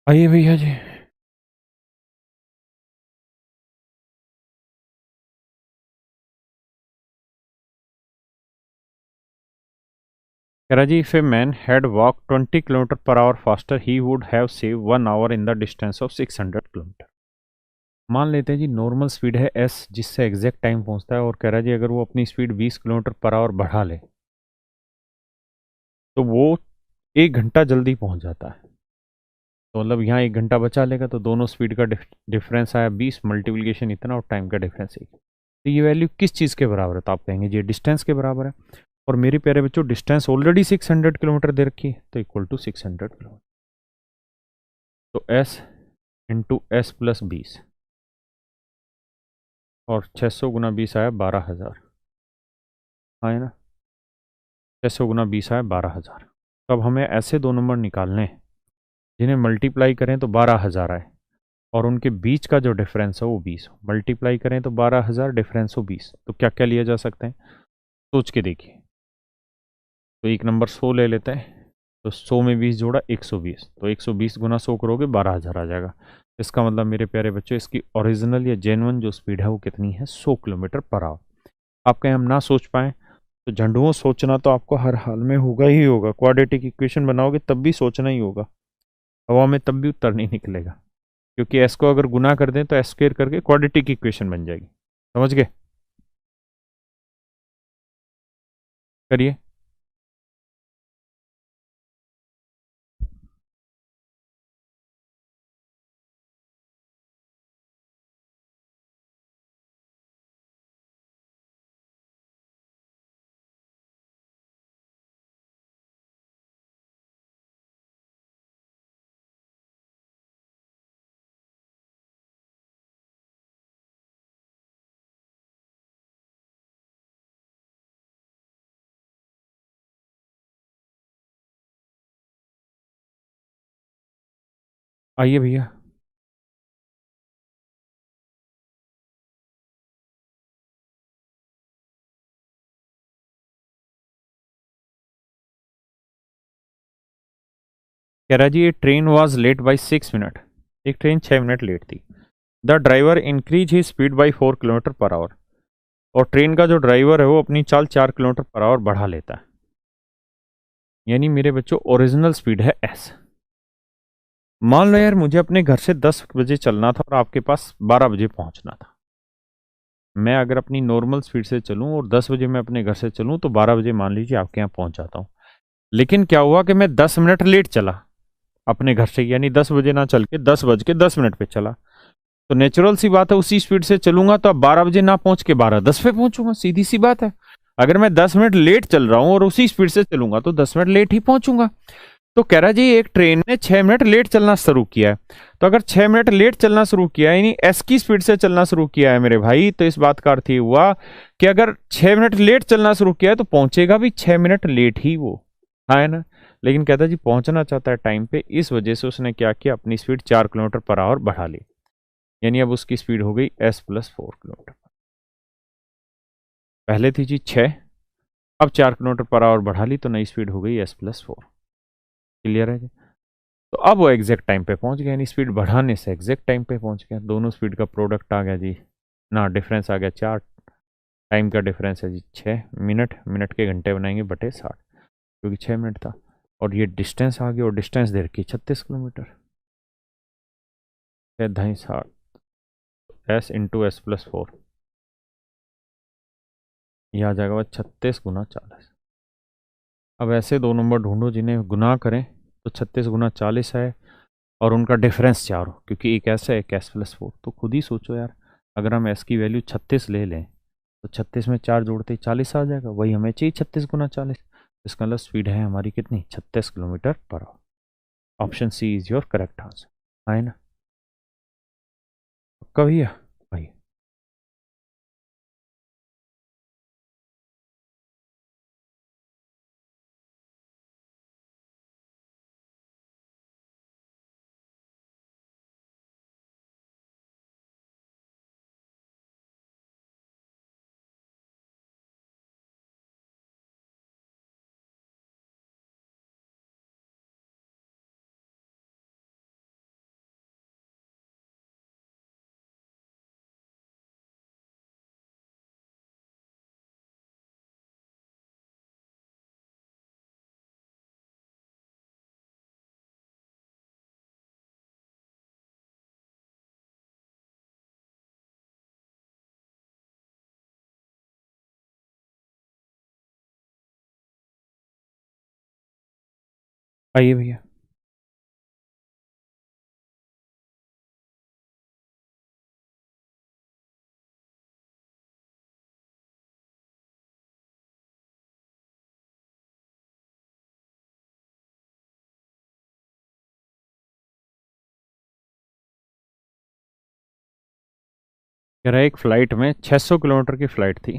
आइए भैया जी। कह रहा जी, if a man had walk 20 kilometre per hour faster he would have save 1 hour in the distance of 600 kilometre. मान लेते हैं जी नॉर्मल स्पीड है एस, जिससे एग्जैक्ट टाइम पहुंचता है, और कह रहा है जी अगर वो अपनी स्पीड 20 किलोमीटर पर आवर बढ़ा ले तो वो 1 घंटा जल्दी पहुंच जाता है। तो मतलब यहाँ 1 घंटा बचा लेगा, तो दोनों स्पीड का डिफरेंस आया 20, मल्टीप्लिकेशन इतना और टाइम का डिफरेंस 1। तो ये वैल्यू किस चीज़ के बराबर है? तो आप कहेंगे जी डिस्टेंस के बराबर है। और मेरे प्यारे बच्चों डिस्टेंस ऑलरेडी 600 किलोमीटर दे रखी है, तो इक्वल टू 600 किलोमीटर। तो एस इंटू एस प्लस 20, और 600 गुना 20 आया 12,000, हाँ है ना, 600 गुना 20 आया 12,000। तो अब हमें ऐसे दो नंबर निकालने हैं जिन्हें मल्टीप्लाई करें तो 12,000 आए, और उनके बीच का जो डिफरेंस है वो 20 हो। मल्टीप्लाई करें तो 12,000, डिफरेंस हो 20। तो क्या क्या लिया जा सकते हैं, सोच के देखिए। तो एक नंबर 100 ले लेते हैं, तो 100 में 20 जोड़ा 120, तो 120 गुना 100 करोगे 12,000 आ जाएगा। इसका मतलब मेरे प्यारे बच्चों इसकी ओरिजिनल या जेन्युइन जो स्पीड है वो कितनी है, 100 किलोमीटर पर आवर। आप कहीं हम ना सोच पाए तो झंडुओं सोचना तो आपको हर हाल में होगा ही होगा। क्वाड्रेटिक इक्वेशन बनाओगे तब भी सोचना ही होगा, हवा में तब भी उत्तर नहीं निकलेगा, क्योंकि एस को अगर गुना कर दें तो एस स्क्वायर करके क्वाड्रेटिक इक्वेशन बन जाएगी। समझ गए? करिए। आइए भैया। कह रहा जी, ये train was late by 6 minute. एक ट्रेन 6 मिनट लेट थी। The driver increase his speed by 4 kilometre per hour. और ट्रेन का जो ड्राइवर है वो अपनी चाल 4 किलोमीटर पर आवर बढ़ा लेता है। यानी मेरे बच्चों ओरिजिनल स्पीड है एस। मान लो यार मुझे अपने घर से 10 बजे चलना था और आपके पास 12 बजे पहुंचना था। मैं अगर अपनी नॉर्मल स्पीड से चलूं और 10 बजे मैं अपने घर से चलूं तो 12 बजे मान लीजिए आपके यहाँ पहुंच जाता हूं। लेकिन क्या हुआ कि मैं 10 मिनट लेट चला अपने घर से, यानी 10 बजे ना चल के 10 बज के 10 मिनट पे चला। तो नेचुरल सी बात है उसी स्पीड से चलूंगा तो अब 12 बजे ना पहुंच के 12:10 पे पहुंचूंगा, सीधी सी बात है। अगर मैं 10 मिनट लेट चल रहा हूं और उसी स्पीड से चलूंगा तो 10 मिनट लेट ही पहुंचूंगा। तो कह रहा जी एक ट्रेन ने 6 मिनट लेट चलना शुरू किया है। तो अगर 6 मिनट लेट चलना शुरू किया है यानी एस की स्पीड से चलना शुरू किया है मेरे भाई, तो इस बात का अर्थ ये हुआ कि अगर 6 मिनट लेट चलना शुरू किया है तो पहुंचेगा भी 6 मिनट लेट ही वो, हाँ है ना। लेकिन कहता जी पहुंचना चाहता है टाइम पे, इस वजह से उसने क्या किया, अपनी स्पीड 4 किलोमीटर पर आवर बढ़ा ली। यानी अब उसकी स्पीड हो गई एस प्लस 4 किलोमीटर। पहले थी जी 6, अब 4 किलोमीटर पर आवर बढ़ा ली तो नई स्पीड हो गई एस प्लस 4। क्लियर है जी? तो अब वो एग्जैक्ट टाइम पे पहुंच गया, यानी स्पीड बढ़ाने से एग्जैक्ट टाइम पे पहुंच गया। दोनों स्पीड का प्रोडक्ट आ गया जी ना, डिफरेंस आ गया 4। टाइम का डिफरेंस है जी 6 मिनट, मिनट के घंटे बनाएंगे बटे 60, क्योंकि 6 मिनट था। और ये डिस्टेंस आ गया, और डिस्टेंस दे रखी 36 kilometre. 6 × 60 S into S plus 4, यह आ जाएगा 36 × 40। अब ऐसे दो नंबर ढूंढो जिन्हें गुना करें तो 36 × 40 है, और उनका डिफरेंस 4 हो, क्योंकि एक ऐसा है एक एस प्लस 4। तो खुद ही सोचो यार, अगर हम एस की वैल्यू 36 ले लें तो 36 में 4 जोड़ते ही 40 आ जाएगा, वही हमें चाहिए 36 × 40। इसका मतलब स्पीड है हमारी कितनी, 36 kilometre per hour. Option C is your correct answer, है ना? पक्का भैया? भाई आइए भैया। कह रहा है एक फ़्लाइट में 600 किलोमीटर की फ़्लाइट थी।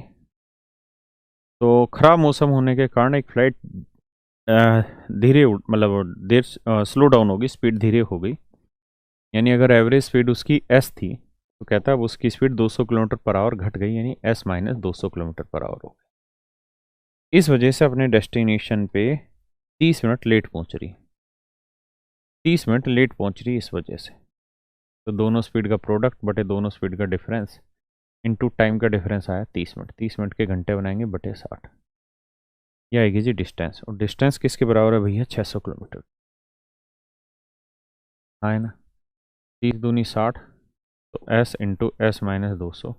तो ख़राब मौसम होने के कारण एक फ़्लाइट मतलब देर स्लो डाउन होगी, स्पीड धीरे हो गई। यानी अगर एवरेज स्पीड उसकी एस थी तो कहता है अब उसकी स्पीड 200 किलोमीटर पर आवर घट गई, यानी S minus 200 kilometre per our हो गई। इस वजह से अपने डेस्टिनेशन पे 30 मिनट लेट पहुंच रही, 30 मिनट लेट पहुंच रही इस वजह से। तो दोनों स्पीड का प्रोडक्ट बटे दोनों स्पीड का डिफरेंस इनटू टाइम का डिफरेंस आया 30 मिनट। 30 मिनट के घंटे बनाएंगे बटे 60। यह आएगी जी डिस्टेंस। और डिस्टेंस किसके बराबर है भैया? 600 किलोमीटर। हाँ है ना। 30 दूनी 60, तो एस इंटू एस माइनस 200,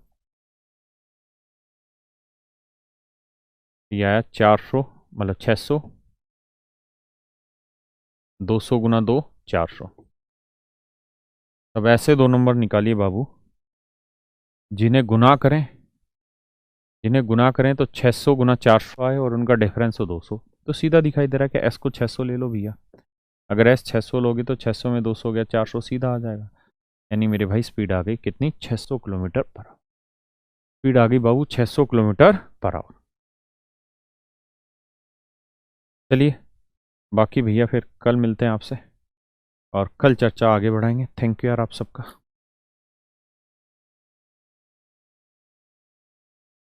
यह आया 400, मतलब 600। 200 गुना 2, 400। अब ऐसे दो नंबर निकालिए बाबू, जिन्हें गुना करें, जिन्हें गुना करें तो 600 गुना 400 आए और उनका डिफरेंस हो 200। तो सीधा दिखाई दे रहा है कि एस को 600 ले लो भैया। अगर एस 600 लोगे तो 600 में 200 हो गया, 400 सीधा आ जाएगा। यानी मेरे भाई स्पीड आ गई कितनी? 600 किलोमीटर पर आवर। स्पीड आ गई बाबू 600 किलोमीटर पर आवर। चलिए बाकी भैया फिर कल मिलते हैं आपसे और कल चर्चा आगे बढ़ाएंगे। थैंक यू यार आप सबका।